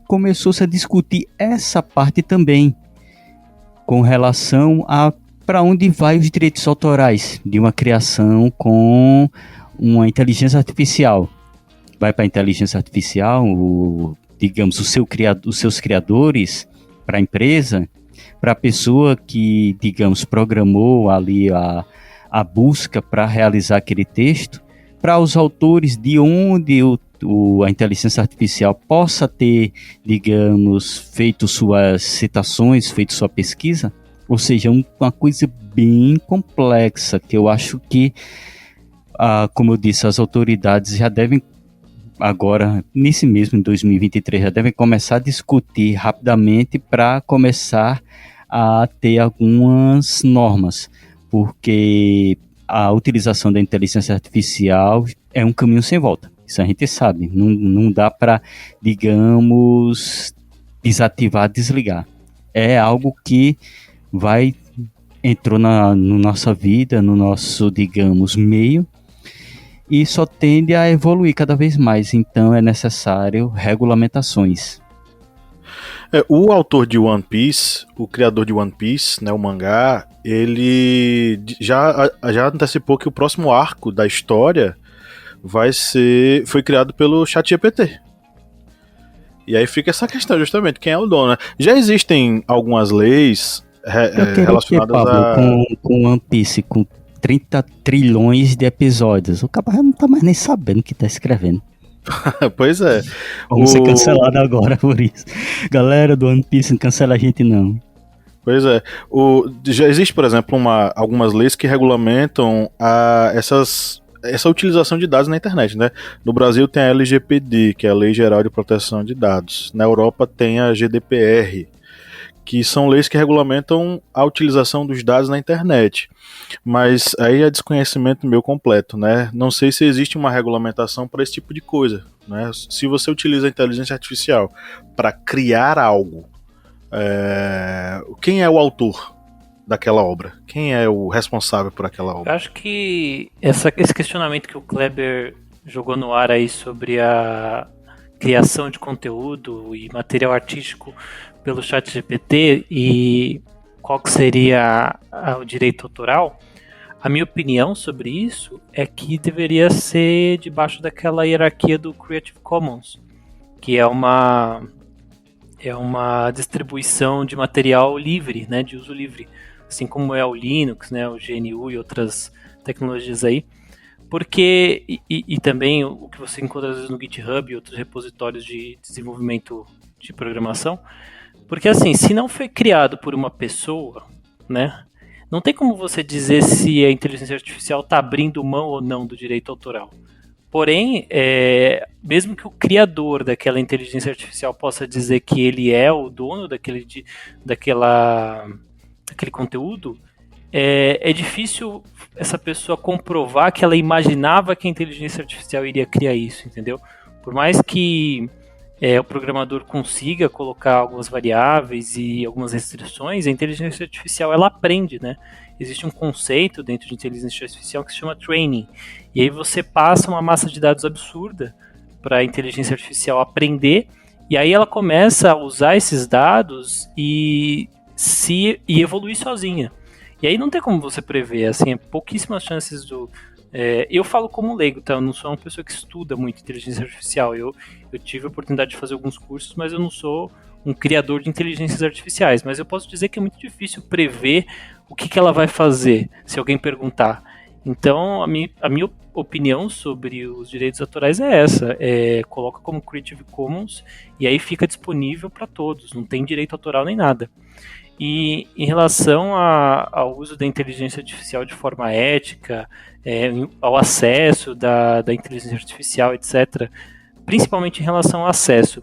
começou-se a discutir essa parte também, com relação a para onde vai os direitos autorais de uma criação com uma inteligência artificial. Vai para a inteligência artificial, digamos, os seus criadores, para a empresa, para a pessoa que, digamos, programou ali a busca para realizar aquele texto, para os autores de onde a inteligência artificial possa ter, digamos, feito suas citações, feito sua pesquisa, ou seja, uma coisa bem complexa, que eu acho que, como eu disse, as autoridades já devem, agora, nesse mesmo, em 2023, já devem começar a discutir rapidamente para começar a ter algumas normas, porque a utilização da inteligência artificial é um caminho sem volta. Isso a gente sabe. Não dá para, digamos, desativar, desligar. É algo que entrou na nossa vida, no nosso, digamos, meio, e só tende a evoluir cada vez mais. Então é necessário regulamentações. O autor de One Piece, o criador de One Piece, né, o mangá, ele já antecipou que o próximo arco da história foi criado pelo ChatGPT. E aí fica essa questão, justamente, quem é o dono, né? Já existem algumas leis relacionadas com One Piece, com 30 trilhões de episódios. O cara não tá mais nem sabendo o que tá escrevendo. Pois é. Vamos ser cancelados agora por isso. Galera do One Piece, não cancela a gente não. Pois é. Já existe, por exemplo, algumas leis que regulamentam essa utilização de dados na internet, né? No Brasil tem a LGPD, que é a Lei Geral de Proteção de Dados. Na Europa tem a GDPR, que são leis que regulamentam a utilização dos dados na internet. Mas aí é desconhecimento meu completo, né? Não sei se existe uma regulamentação para esse tipo de coisa, né? Se você utiliza a inteligência artificial para criar algo, quem é o autor daquela obra? Quem é o responsável por aquela obra? Eu acho que esse questionamento que o Kleber jogou no ar aí sobre a criação de conteúdo e material artístico pelo ChatGPT e qual que seria o direito autoral, a minha opinião sobre isso é que deveria ser debaixo daquela hierarquia do Creative Commons, que é uma distribuição de material livre, né, de uso livre, assim como é o Linux, né, o GNU e outras tecnologias aí, porque e também o que você encontra às vezes no GitHub e outros repositórios de desenvolvimento de programação. Porque assim, se não foi criado por uma pessoa, né, não tem como você dizer se a inteligência artificial está abrindo mão ou não do direito autoral. Porém, mesmo que o criador daquela inteligência artificial possa dizer que ele é o dono daquele conteúdo, é difícil essa pessoa comprovar que ela imaginava que a inteligência artificial iria criar isso, entendeu? Por mais que o programador consiga colocar algumas variáveis e algumas restrições, a inteligência artificial ela aprende, né? Existe um conceito dentro de inteligência artificial que se chama training, e aí você passa uma massa de dados absurda para a inteligência artificial aprender, e aí ela começa a usar esses dados e evoluir sozinha. E aí não tem como você prever, assim, pouquíssimas chances eu falo como leigo, tá? Eu não sou uma pessoa que estuda muito inteligência artificial. Eu tive a oportunidade de fazer alguns cursos, mas eu não sou um criador de inteligências artificiais. Mas eu posso dizer que é muito difícil prever o que ela vai fazer, se alguém perguntar. Então, a minha opinião sobre os direitos autorais é essa. Coloca como Creative Commons e aí fica disponível para todos. Não tem direito autoral nem nada. E em relação ao uso da inteligência artificial de forma ética, ao acesso da inteligência artificial, etc., principalmente em relação ao acesso,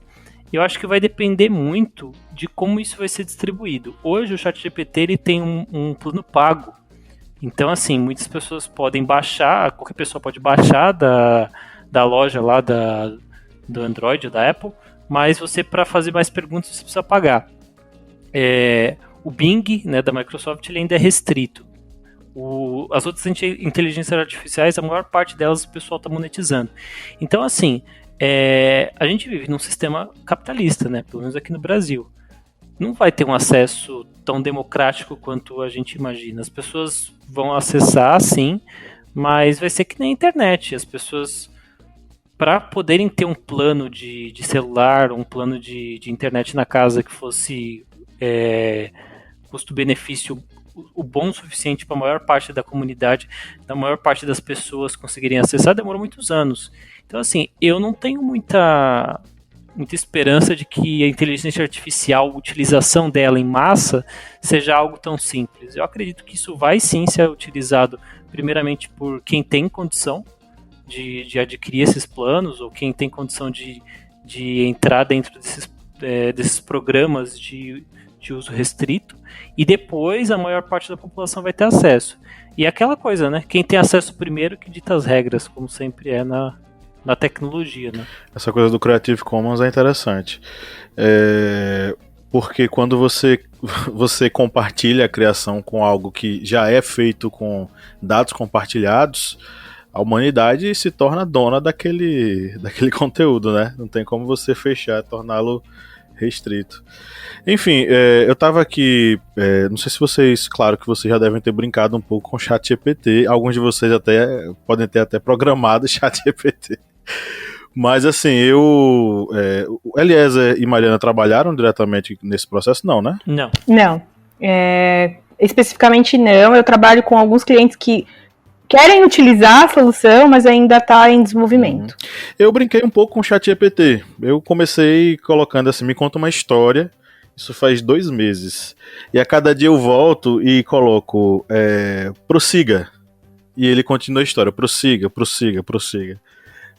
eu acho que vai depender muito de como isso vai ser distribuído. Hoje o ChatGPT ele tem um plano pago, então assim, muitas pessoas podem baixar, qualquer pessoa pode baixar da loja lá do Android ou da Apple, mas você, para fazer mais perguntas, você precisa pagar. O Bing, né, da Microsoft, ele ainda é restrito. As outras inteligências artificiais, a maior parte delas o pessoal está monetizando. Então, assim, a gente vive num sistema capitalista, né, pelo menos aqui no Brasil. Não vai ter um acesso tão democrático quanto a gente imagina. As pessoas vão acessar, sim, mas vai ser que nem a internet. As pessoas, para poderem ter um plano de celular, um plano de internet na casa que fosse custo-benefício o bom o suficiente para a maior parte da comunidade, da maior parte das pessoas conseguirem acessar, demorou muitos anos. Então, assim, eu não tenho muita esperança de que a inteligência artificial, a utilização dela em massa, seja algo tão simples. Eu acredito que isso vai sim ser utilizado primeiramente por quem tem condição de adquirir esses planos, ou quem tem condição de entrar dentro desses programas de uso restrito, e depois a maior parte da população vai ter acesso. E é aquela coisa, né? Quem tem acesso primeiro que dita as regras, como sempre é na tecnologia, né? Essa coisa do Creative Commons é interessante. Porque quando você compartilha a criação com algo que já é feito com dados compartilhados, a humanidade se torna dona daquele conteúdo, né? Não tem como você fechar, torná-lo restrito. Enfim, eu tava aqui, não sei se vocês, claro que vocês já devem ter brincado um pouco com o ChatGPT, alguns de vocês até podem ter até programado o ChatGPT. Mas assim, o Eliezer e Mariana trabalharam diretamente nesse processo? Não, né? Não. Não. Especificamente não. Eu trabalho com alguns clientes que querem utilizar a solução, mas ainda está em desenvolvimento. Eu brinquei um pouco com o ChatGPT. Eu comecei colocando assim, me conta uma história. Isso faz 2 meses. E a cada dia eu volto e coloco prossiga. E ele continua a história. Prossiga.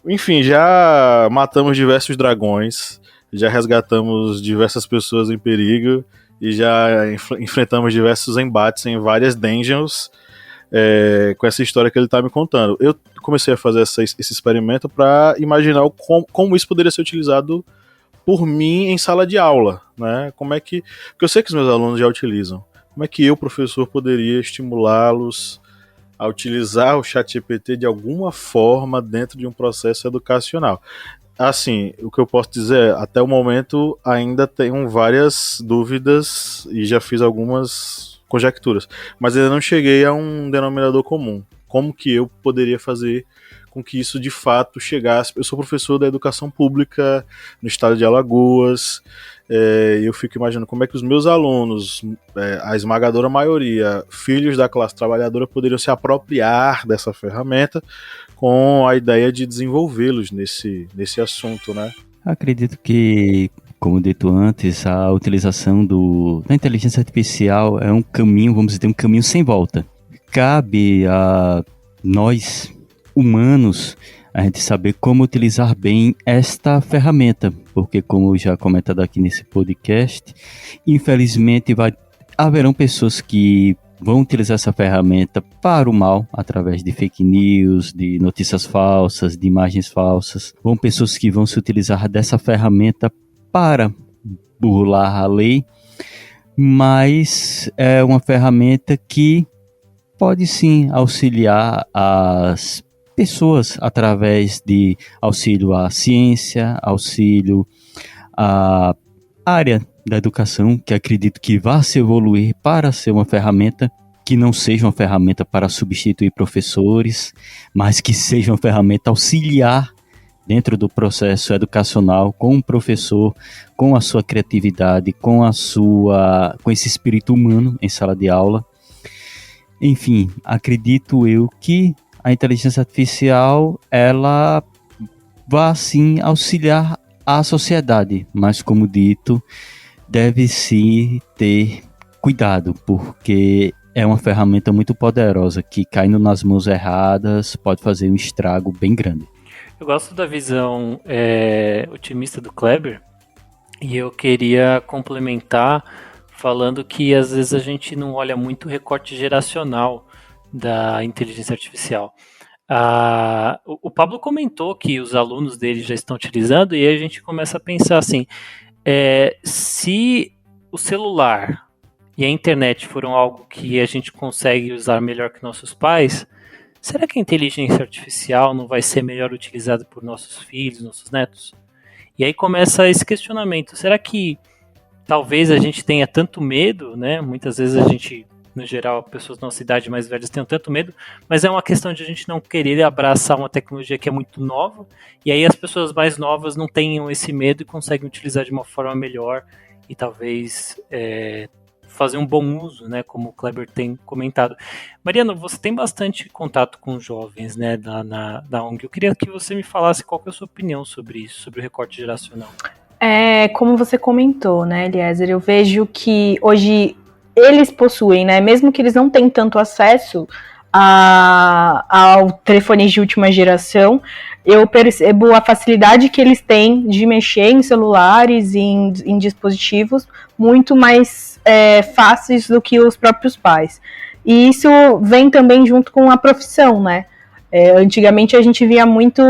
Enfim, já matamos diversos dragões, já resgatamos diversas pessoas em perigo e já enfrentamos diversos embates em várias dungeons com essa história que ele está me contando. Eu comecei a fazer esse experimento para imaginar como isso poderia ser utilizado por mim em sala de aula, né? Porque eu sei que os meus alunos já utilizam. Como é que eu, professor, poderia estimulá-los a utilizar o ChatGPT de alguma forma dentro de um processo educacional? Assim, o que eu posso dizer, até o momento ainda tenho várias dúvidas e já fiz algumas conjecturas, mas ainda não cheguei a um denominador comum. Como que eu poderia fazer com que isso de fato chegasse? Eu sou professor da educação pública no estado de Alagoas, eu fico imaginando como é que os meus alunos, a esmagadora maioria, filhos da classe trabalhadora, poderiam se apropriar dessa ferramenta com a ideia de desenvolvê-los nesse assunto, né? Acredito que, como dito antes, a utilização da inteligência artificial é um caminho, vamos dizer, um caminho sem volta. Cabe a nós, humanos, a gente saber como utilizar bem esta ferramenta, porque, como já comentado aqui nesse podcast, infelizmente haverão pessoas que vão utilizar essa ferramenta para o mal, através de fake news, de notícias falsas, de imagens falsas. Vão pessoas que vão se utilizar dessa ferramenta para burlar a lei, mas é uma ferramenta que pode sim auxiliar as pessoas através de auxílio à ciência, auxílio à área da educação, que acredito que vá se evoluir para ser uma ferramenta que não seja uma ferramenta para substituir professores, mas que seja uma ferramenta auxiliar dentro do processo educacional, com o professor, com a sua criatividade, com esse espírito humano em sala de aula. Enfim, acredito eu que a inteligência artificial, ela vai sim auxiliar a sociedade, mas, como dito, deve-se ter cuidado, porque é uma ferramenta muito poderosa que, caindo nas mãos erradas, pode fazer um estrago bem grande. Eu gosto da visão otimista do Kleber, e eu queria complementar falando que às vezes a gente não olha muito o recorte geracional da inteligência artificial. O Pablo comentou que os alunos dele já estão utilizando, e aí a gente começa a pensar assim, se o celular e a internet foram algo que a gente consegue usar melhor que nossos pais, será que a inteligência artificial não vai ser melhor utilizada por nossos filhos, nossos netos? E aí começa esse questionamento, será que talvez a gente tenha tanto medo, né? Muitas vezes a gente, no geral, pessoas da nossa idade mais velhas tenham tanto medo, mas é uma questão de a gente não querer abraçar uma tecnologia que é muito nova, e aí as pessoas mais novas não tenham esse medo e conseguem utilizar de uma forma melhor e talvez fazer um bom uso, né, como o Kleber tem comentado. Mariana, você tem bastante contato com jovens, né, da ONG. Eu queria que você me falasse qual que é a sua opinião sobre isso, sobre o recorte geracional. Como você comentou, né, Eliezer, eu vejo que hoje eles possuem, né, mesmo que eles não tenham tanto acesso ao telefone de última geração, eu percebo a facilidade que eles têm de mexer em celulares e em dispositivos muito mais fáceis do que os próprios pais. E isso vem também junto com a profissão, né? Antigamente a gente via muito,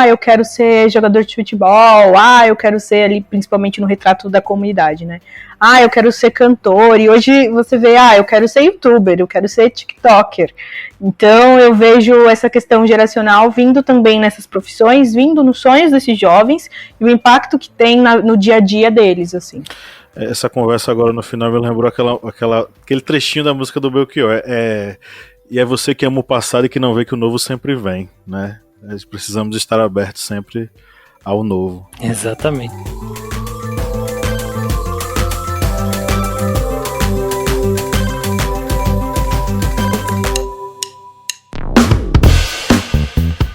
eu quero ser jogador de futebol, eu quero ser ali, principalmente no retrato da comunidade, né? Eu quero ser cantor, e hoje você vê, eu quero ser youtuber, eu quero ser tiktoker. Então eu vejo essa questão geracional vindo também nessas profissões, vindo nos sonhos desses jovens, e o impacto que tem no dia a dia deles, assim. Essa conversa agora no final me lembrou aquele trechinho da música do Belchior, e é você que ama o passado e que não vê que o novo sempre vem, né? Nós precisamos estar abertos sempre ao novo. Exatamente.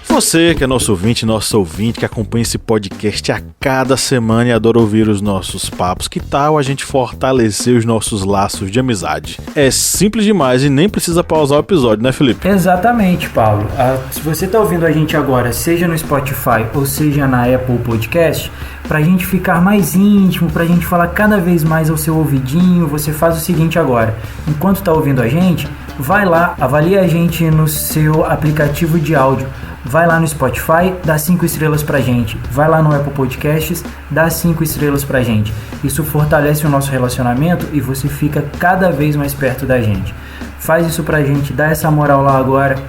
Você que é nosso ouvinte, que acompanha esse podcast a cada semana e adora ouvir os nossos papos, que tal a gente fortalecer os nossos laços de amizade? É simples demais e nem precisa pausar o episódio, né, Felipe? Exatamente, Paulo. Se você está ouvindo a gente agora, seja no Spotify ou seja na Apple Podcast, pra gente ficar mais íntimo, pra gente falar cada vez mais ao seu ouvidinho, você faz o seguinte agora. Enquanto tá ouvindo a gente, vai lá, avalia a gente no seu aplicativo de áudio. Vai lá no Spotify, dá 5 estrelas pra gente. Vai lá no Apple Podcasts, dá 5 estrelas pra gente. Isso fortalece o nosso relacionamento e você fica cada vez mais perto da gente. Faz isso pra gente, dá essa moral lá agora.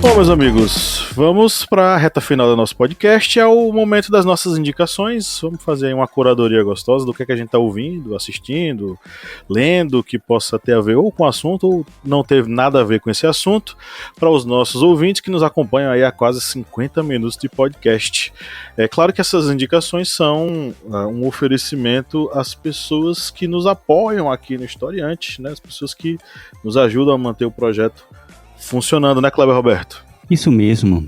Bom, meus amigos, vamos para a reta final do nosso podcast, é o momento das nossas indicações. Vamos fazer uma curadoria gostosa do que a gente está ouvindo, assistindo, lendo, que possa ter a ver ou com o assunto ou não ter nada a ver com esse assunto, para os nossos ouvintes que nos acompanham aí há quase 50 minutos de podcast. É claro que essas indicações são um oferecimento às pessoas que nos apoiam aqui no Historiante, né? As pessoas que nos ajudam a manter o projeto funcionando, né, Kleber Roberto? Isso mesmo.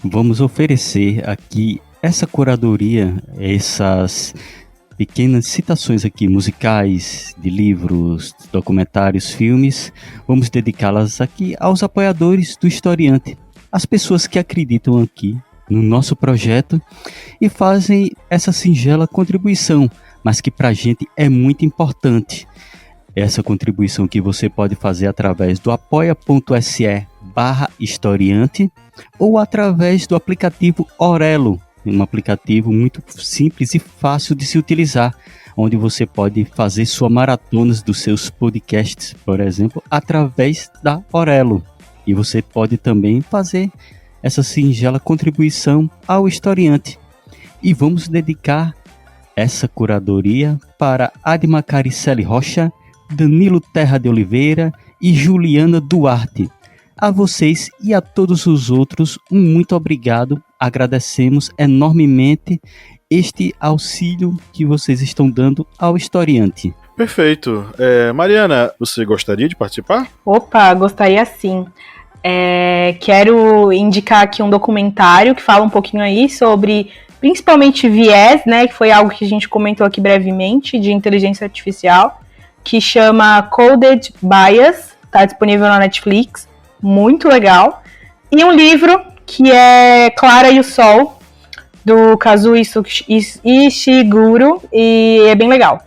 Vamos oferecer aqui essa curadoria, essas pequenas citações aqui musicais, de livros, documentários, filmes. Vamos dedicá-las aqui aos apoiadores do Historiante, as pessoas que acreditam aqui no nosso projeto e fazem essa singela contribuição, mas que pra gente é muito importante. Essa contribuição que você pode fazer através do apoia.se/historiante ou através do aplicativo Orelo, um aplicativo muito simples e fácil de se utilizar, onde você pode fazer suas maratonas dos seus podcasts, por exemplo, através da Orelo. E você pode também fazer essa singela contribuição ao Historiante. E vamos dedicar essa curadoria para Adma Caricele Rocha, Danilo Terra de Oliveira e Juliana Duarte. A vocês e a todos os outros, um muito obrigado. Agradecemos enormemente este auxílio que vocês estão dando ao Historiante. Perfeito. Mariana, você gostaria de participar? Opa, gostaria sim. Quero indicar aqui um documentário que fala um pouquinho aí sobre, principalmente viés, né, que foi algo que a gente comentou aqui brevemente, de inteligência artificial, que chama Coded Bias, está disponível na Netflix, muito legal. E um livro que é Clara e o Sol, do Kazuo Ishiguro, e é bem legal.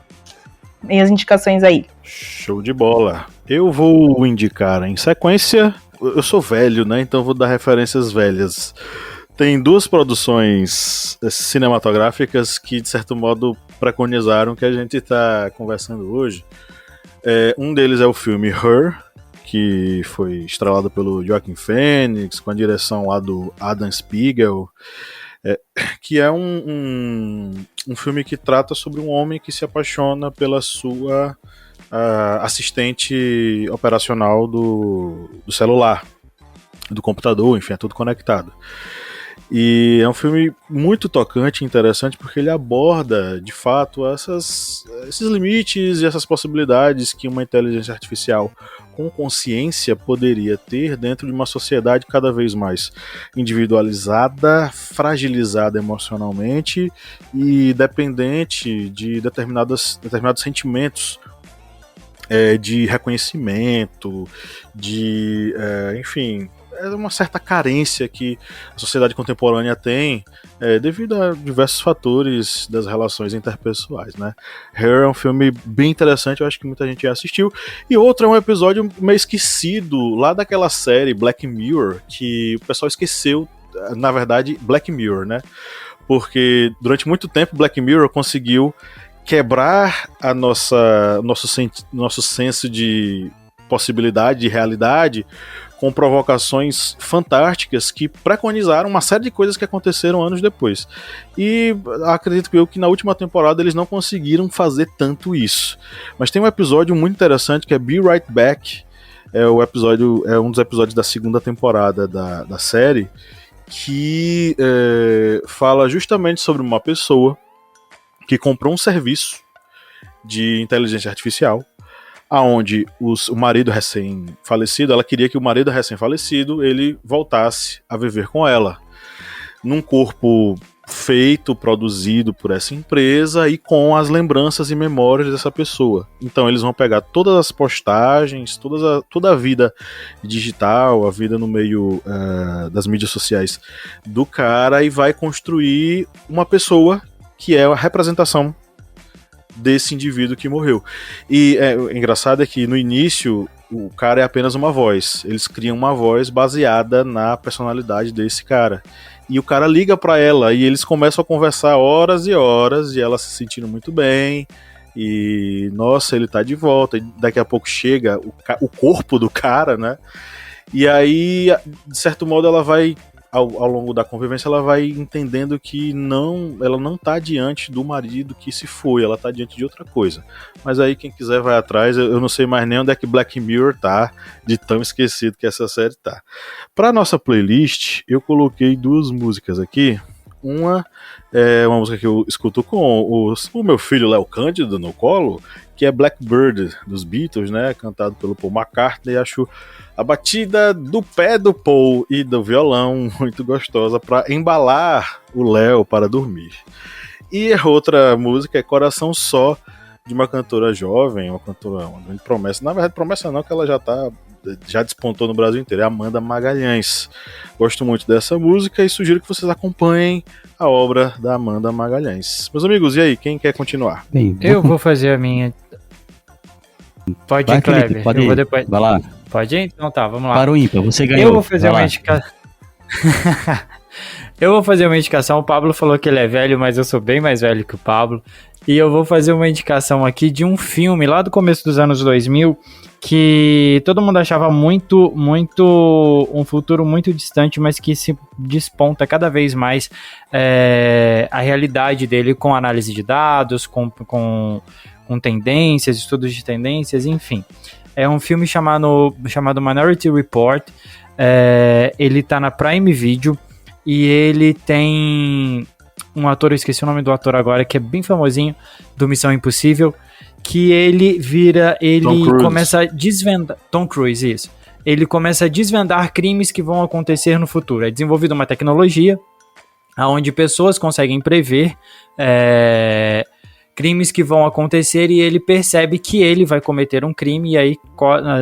E as indicações aí. Show de bola. Eu vou indicar em sequência, eu sou velho, né, então vou dar referências velhas. Tem duas produções cinematográficas que, de certo modo, preconizaram que a gente está conversando hoje. Um deles é o filme Her, que foi estrelado pelo Joaquin Phoenix, com a direção lá do Adam Spiegel, que é um filme que trata sobre um homem que se apaixona pela sua assistente operacional do celular. do computador, enfim, é tudo conectado. E é um filme muito tocante e interessante porque ele aborda, de fato, esses limites e essas possibilidades que uma inteligência artificial com consciência poderia ter dentro de uma sociedade cada vez mais individualizada, fragilizada emocionalmente e dependente de determinados sentimentos de reconhecimento, enfim, é uma certa carência que a sociedade contemporânea tem devido a diversos fatores das relações interpessoais, né? Her é um filme bem interessante, eu acho que muita gente já assistiu. E outro é um episódio meio esquecido lá daquela série Black Mirror, que o pessoal esqueceu, na verdade, Black Mirror, né? Porque durante muito tempo Black Mirror conseguiu quebrar nosso senso de possibilidade, de realidade, com provocações fantásticas que preconizaram uma série de coisas que aconteceram anos depois. E acredito eu que na última temporada eles não conseguiram fazer tanto isso. Mas tem um episódio muito interessante que é Be Right Back, é um dos episódios da segunda temporada da série, que fala justamente sobre uma pessoa que comprou um serviço de inteligência artificial, aonde o marido recém-falecido, ela queria que o marido recém-falecido ele voltasse a viver com ela, num corpo feito, produzido por essa empresa e com as lembranças e memórias dessa pessoa. Então eles vão pegar todas as postagens, toda a vida digital, a vida no meio das mídias sociais do cara e vai construir uma pessoa que é a representação desse indivíduo que morreu. E o engraçado é que no início o cara é apenas uma voz. Eles criam uma voz baseada na personalidade desse cara. E o cara liga pra ela e eles começam a conversar horas e horas e ela se sentindo muito bem. E nossa, ele tá de volta. E daqui a pouco chega o corpo do cara, né? E aí, de certo modo, ela vai ao longo da convivência, ela vai entendendo que ela não tá diante do marido que se foi, ela tá diante de outra coisa. Mas aí quem quiser vai atrás, eu não sei mais nem onde é que Black Mirror tá, de tão esquecido que essa série tá. Pra nossa playlist, eu coloquei duas músicas aqui. Uma é uma música que eu escuto com o meu filho Léo Cândido no colo, que é Blackbird, dos Beatles, né, cantado pelo Paul McCartney. Acho a batida do pé do Paul e do violão muito gostosa para embalar o Léo para dormir. E a outra música é Coração Só, de uma cantora jovem, uma grande promessa. Na verdade, promessa não, que ela já despontou no Brasil inteiro, é Amanda Magalhães. Gosto muito dessa música e sugiro que vocês acompanhem a obra da Amanda Magalhães. Meus amigos, e aí, quem quer continuar? Bem, Eu vou fazer a minha. Pode ir, Kleber. Pode ir. Eu vou depois. Vai lá. Pode ir? Então tá, vamos lá. Para o ímpar, você ganhou. Eu vou fazer uma indicação. Eu vou fazer uma indicação. O Pablo falou que ele é velho, mas eu sou bem mais velho que o Pablo. E eu vou fazer uma indicação aqui de um filme lá do começo dos anos 2000 que todo mundo achava um futuro muito distante, mas que se desponta cada vez mais a realidade dele com análise de dados, com tendências, estudos de tendências, enfim. É um filme chamado Minority Report. Ele tá na Prime Video e ele tem um ator, eu esqueci o nome do ator agora, que é bem famosinho, do Missão Impossível, que ele começa a desvendar... Tom Cruise, isso. Ele começa a desvendar crimes que vão acontecer no futuro. É desenvolvida uma tecnologia onde pessoas conseguem prever crimes que vão acontecer e ele percebe que ele vai cometer um crime e aí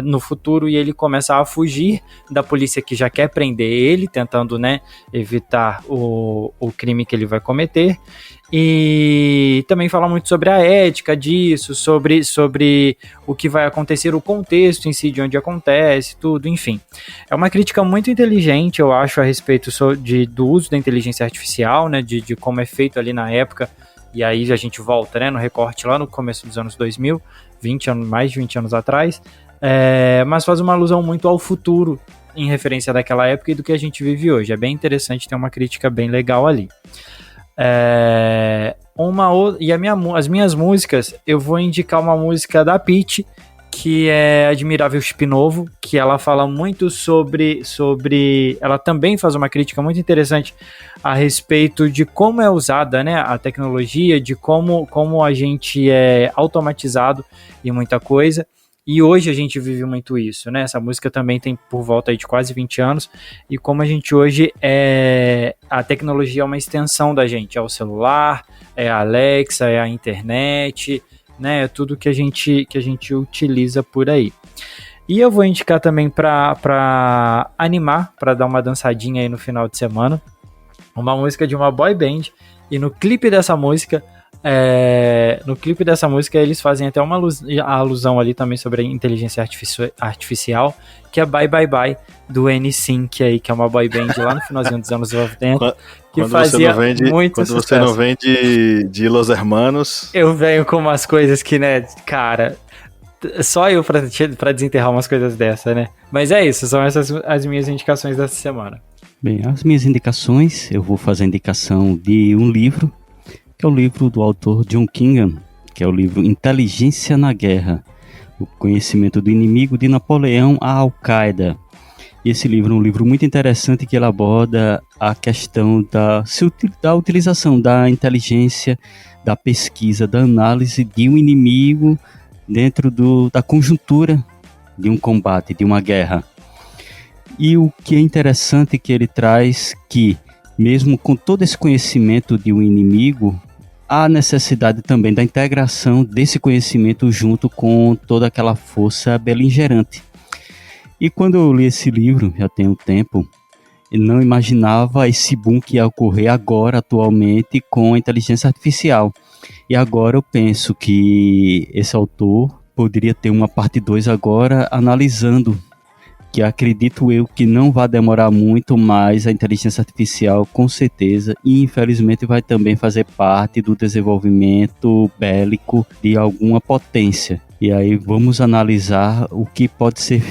no futuro e ele começa a fugir da polícia que já quer prender ele, tentando, né, evitar o crime que ele vai cometer. E também fala muito sobre a ética disso, sobre o que vai acontecer, o contexto em si de onde acontece, tudo, enfim. É uma crítica muito inteligente, eu acho, a respeito do uso da inteligência artificial, né, de como é feito ali na época. E aí a gente volta, né, no recorte lá no começo dos anos 2000, mais de 20 anos atrás, mas faz uma alusão muito ao futuro em referência daquela época e do que a gente vive hoje. É bem interessante, tem uma crítica bem legal ali. As minhas músicas, eu vou indicar uma música da Pitty, que é Admirável Chip Novo, que ela fala muito sobre... Ela também faz uma crítica muito interessante a respeito de como é usada, né, a tecnologia, de como a gente é automatizado em muita coisa. E hoje a gente vive muito isso, né? Essa música também tem por volta aí de quase 20 anos. E como a gente hoje a tecnologia é uma extensão da gente. É o celular, é a Alexa, é a internet, né? É tudo que a gente utiliza por aí. E eu vou indicar também para animar, para dar uma dançadinha aí no final de semana, uma música de uma boy band. E no clipe dessa música... eles fazem até uma alusão ali também sobre a inteligência artificial, que é Bye Bye Bye do NSYNC aí, que é uma boy band lá no finalzinho dos anos 90, que fazia muito quando sucesso. Você não vem de Los Hermanos. Eu venho com umas coisas que, né, cara, só eu pra desenterrar umas coisas dessa, né? Mas é isso, são essas as minhas indicações dessa semana. Bem, as minhas indicações, eu vou fazer a indicação de um livro, que é o livro do autor John Kingham, que é o livro Inteligência na Guerra, o conhecimento do inimigo de Napoleão à Al-Qaeda. E esse livro é um livro muito interessante que ele aborda a questão da utilização da inteligência, da pesquisa, da análise de um inimigo dentro da conjuntura de um combate, de uma guerra. E o que é interessante que ele traz que, mesmo com todo esse conhecimento de um inimigo, há necessidade também da integração desse conhecimento junto com toda aquela força beligerante. E quando eu li esse livro, já tem um tempo, eu não imaginava esse boom que ia ocorrer agora, atualmente, com a inteligência artificial. E agora eu penso que esse autor poderia ter uma parte 2 agora, analisando, que acredito eu que não vai demorar muito, mas a inteligência artificial com certeza e infelizmente vai também fazer parte do desenvolvimento bélico de alguma potência. E aí vamos analisar o que pode ser,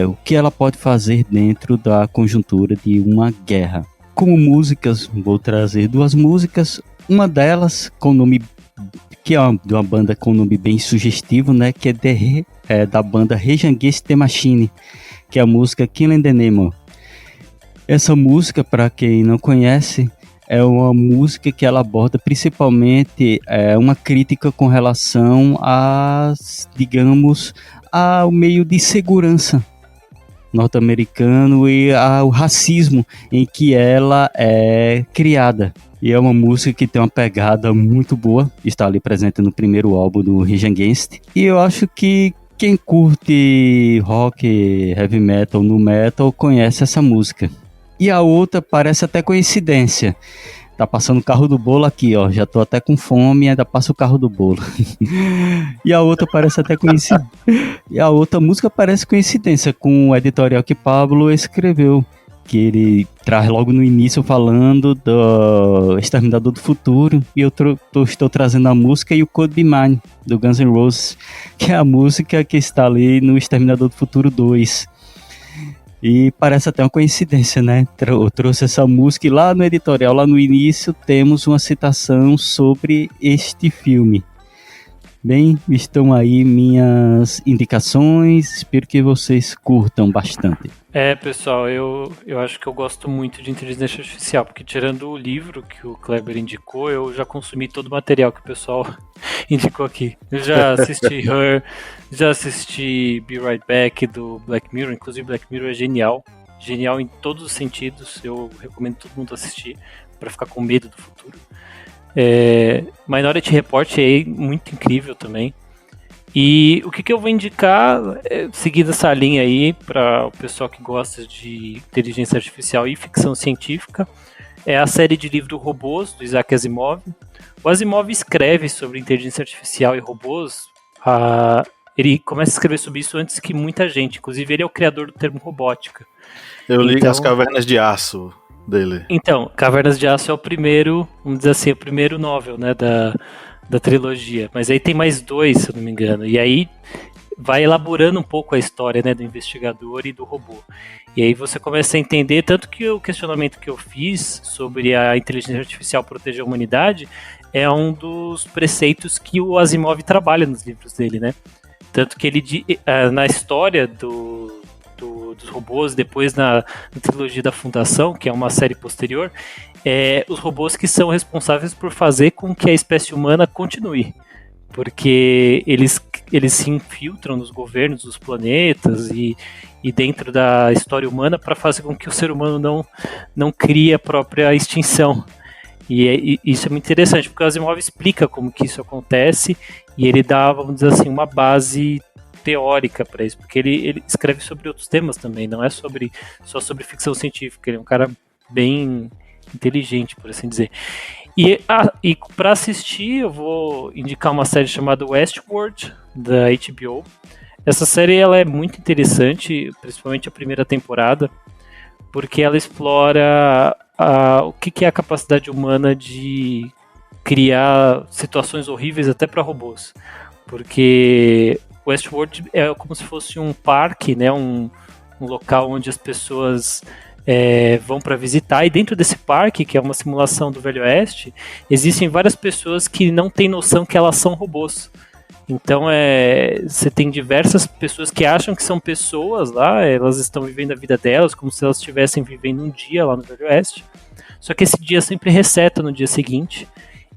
o que ela pode fazer dentro da conjuntura de uma guerra. Como músicas, vou trazer 2 músicas, uma delas com nome que é de uma banda com nome bem sugestivo, né, que é da banda Rage Against the Machine, que é a música Killing the Nemo. Essa música, para quem não conhece, é uma música que ela aborda principalmente uma crítica com relação ao meio de segurança norte-americano e ao racismo em que ela é criada. E é uma música que tem uma pegada muito boa, está ali presente no primeiro álbum do Rage Against. E eu acho que quem curte rock, heavy metal, nu metal, conhece essa música. E a outra parece até coincidência. Tá passando o carro do bolo aqui, ó. Já tô até com fome, ainda passa o carro do bolo. E a outra parece até coincidência. E a outra música parece coincidência com o editorial que Pablo escreveu, que ele traz logo no início falando do Exterminador do Futuro, e eu estou trazendo a música e o Code Be Mine, do Guns N' Roses, que é a música que está ali no Exterminador do Futuro 2. E parece até uma coincidência, né? Eu trouxe essa música e lá no editorial, lá no início, temos uma citação sobre este filme. Bem, estão aí minhas indicações, espero que vocês curtam bastante. Pessoal, eu acho que eu gosto muito de inteligência artificial, porque tirando o livro que o Kleber indicou, eu já consumi todo o material que o pessoal indicou aqui. Eu já assisti Her, já assisti Be Right Back do Black Mirror, inclusive Black Mirror é genial em todos os sentidos, eu recomendo todo mundo assistir para ficar com medo do futuro. Minority Report é muito incrível também. E o que eu vou indicar, seguindo essa linha aí, para o pessoal que gosta de inteligência artificial e ficção científica, é a série de livro Robôs, do Isaac Asimov. O Asimov escreve sobre inteligência artificial e robôs, ele começa a escrever sobre isso antes que muita gente, inclusive ele é o criador do termo robótica. Eu li As Cavernas de Aço dele. Então, Cavernas de Aço é o primeiro, vamos dizer assim, o primeiro novel, né, da trilogia, mas aí tem mais 2, se eu não me engano, e aí vai elaborando um pouco a história, né, do investigador e do robô. E aí você começa a entender, tanto que o questionamento que eu fiz sobre a inteligência artificial proteger a humanidade é um dos preceitos que o Asimov trabalha nos livros dele, né? Tanto que ele, na história dos robôs, depois na trilogia da Fundação, que é uma série posterior, os robôs que são responsáveis por fazer com que a espécie humana continue. Porque eles se infiltram nos governos dos planetas e dentro da história humana para fazer com que o ser humano não crie a própria extinção. E isso é muito interessante, porque o Asimov explica como que isso acontece e ele dá, vamos dizer assim, uma base teórica para isso, porque ele escreve sobre outros temas também, não é só sobre ficção científica, ele é um cara bem inteligente, por assim dizer. E para assistir, eu vou indicar uma série chamada Westworld, da HBO. Essa série ela é muito interessante, principalmente a primeira temporada, porque ela explora o que é a capacidade humana de criar situações horríveis até para robôs. Porque Westworld é como se fosse um parque, né, um local onde as pessoas vão para visitar, e dentro desse parque, que é uma simulação do Velho Oeste, existem várias pessoas que não têm noção que elas são robôs. Então você tem diversas pessoas que acham que são pessoas lá, elas estão vivendo a vida delas como se elas estivessem vivendo um dia lá no Velho Oeste, só que esse dia sempre reseta no dia seguinte,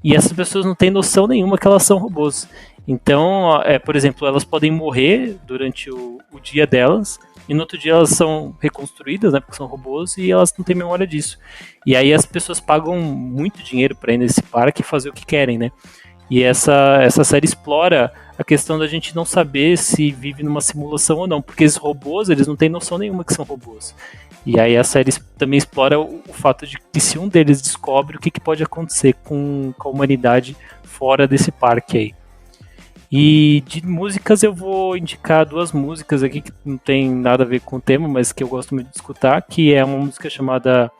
e essas pessoas não têm noção nenhuma que elas são robôs. Então, por exemplo, elas podem morrer durante o dia delas, e no outro dia elas são reconstruídas, né, porque são robôs, e elas não têm memória disso. E aí as pessoas pagam muito dinheiro para ir nesse parque e fazer o que querem, né? E essa série explora a questão da gente não saber se vive numa simulação ou não, porque esses robôs, eles não têm noção nenhuma que são robôs. E aí a série também explora o fato de que se um deles descobre, o que pode acontecer com a humanidade fora desse parque aí. E de músicas eu vou indicar 2 músicas aqui que não tem nada a ver com o tema, mas que eu gosto muito de escutar, que é uma música chamada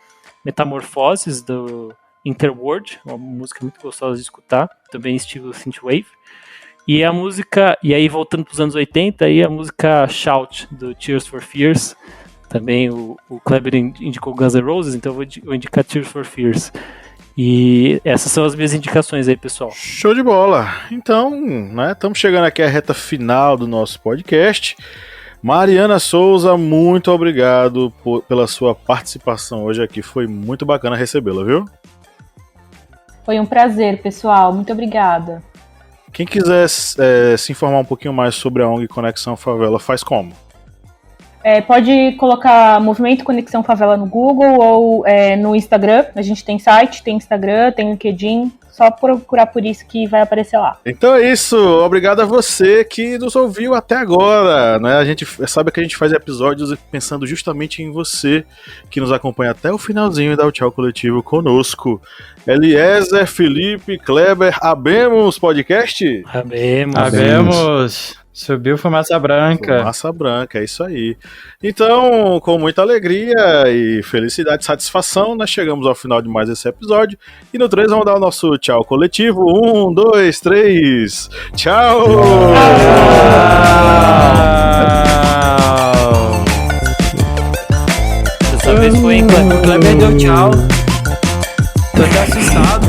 Metamorphoses, do Interworld, uma música muito gostosa de escutar, também estilo synthwave. E a música, e aí voltando para os anos 80, aí a música Shout, do Tears for Fears. Também o Kleber indicou Guns N' Roses, então eu vou indicar Tears for Fears. E essas são as minhas indicações aí, pessoal. Show de bola! Então, né, estamos chegando aqui à reta final do nosso podcast. Mariana Souza, muito obrigado pela sua participação hoje aqui. Foi muito bacana recebê-la, viu? Foi um prazer, pessoal. Muito obrigada. Quem quiser se informar um pouquinho mais sobre a ONG Conexão Favela, faz como? Pode colocar Movimento Conexão Favela no Google ou no Instagram. A gente tem site, tem Instagram, tem LinkedIn. Só procurar por isso que vai aparecer lá. Então é isso. Obrigado a você que nos ouviu até agora, né? A gente sabe que a gente faz episódios pensando justamente em você que nos acompanha até o finalzinho e dá o tchau coletivo conosco. Eliezer, Felipe, Kleber, abemos podcast? Abemos. Subiu fumaça branca. Fumaça branca, é isso aí. Então, com muita alegria e felicidade e satisfação, nós chegamos ao final de mais esse episódio. E no 3 vamos dar o nosso tchau coletivo. 1, 2, 3. Tchau! Dessa vez foi em Kleber deu tchau. Tô até assustado.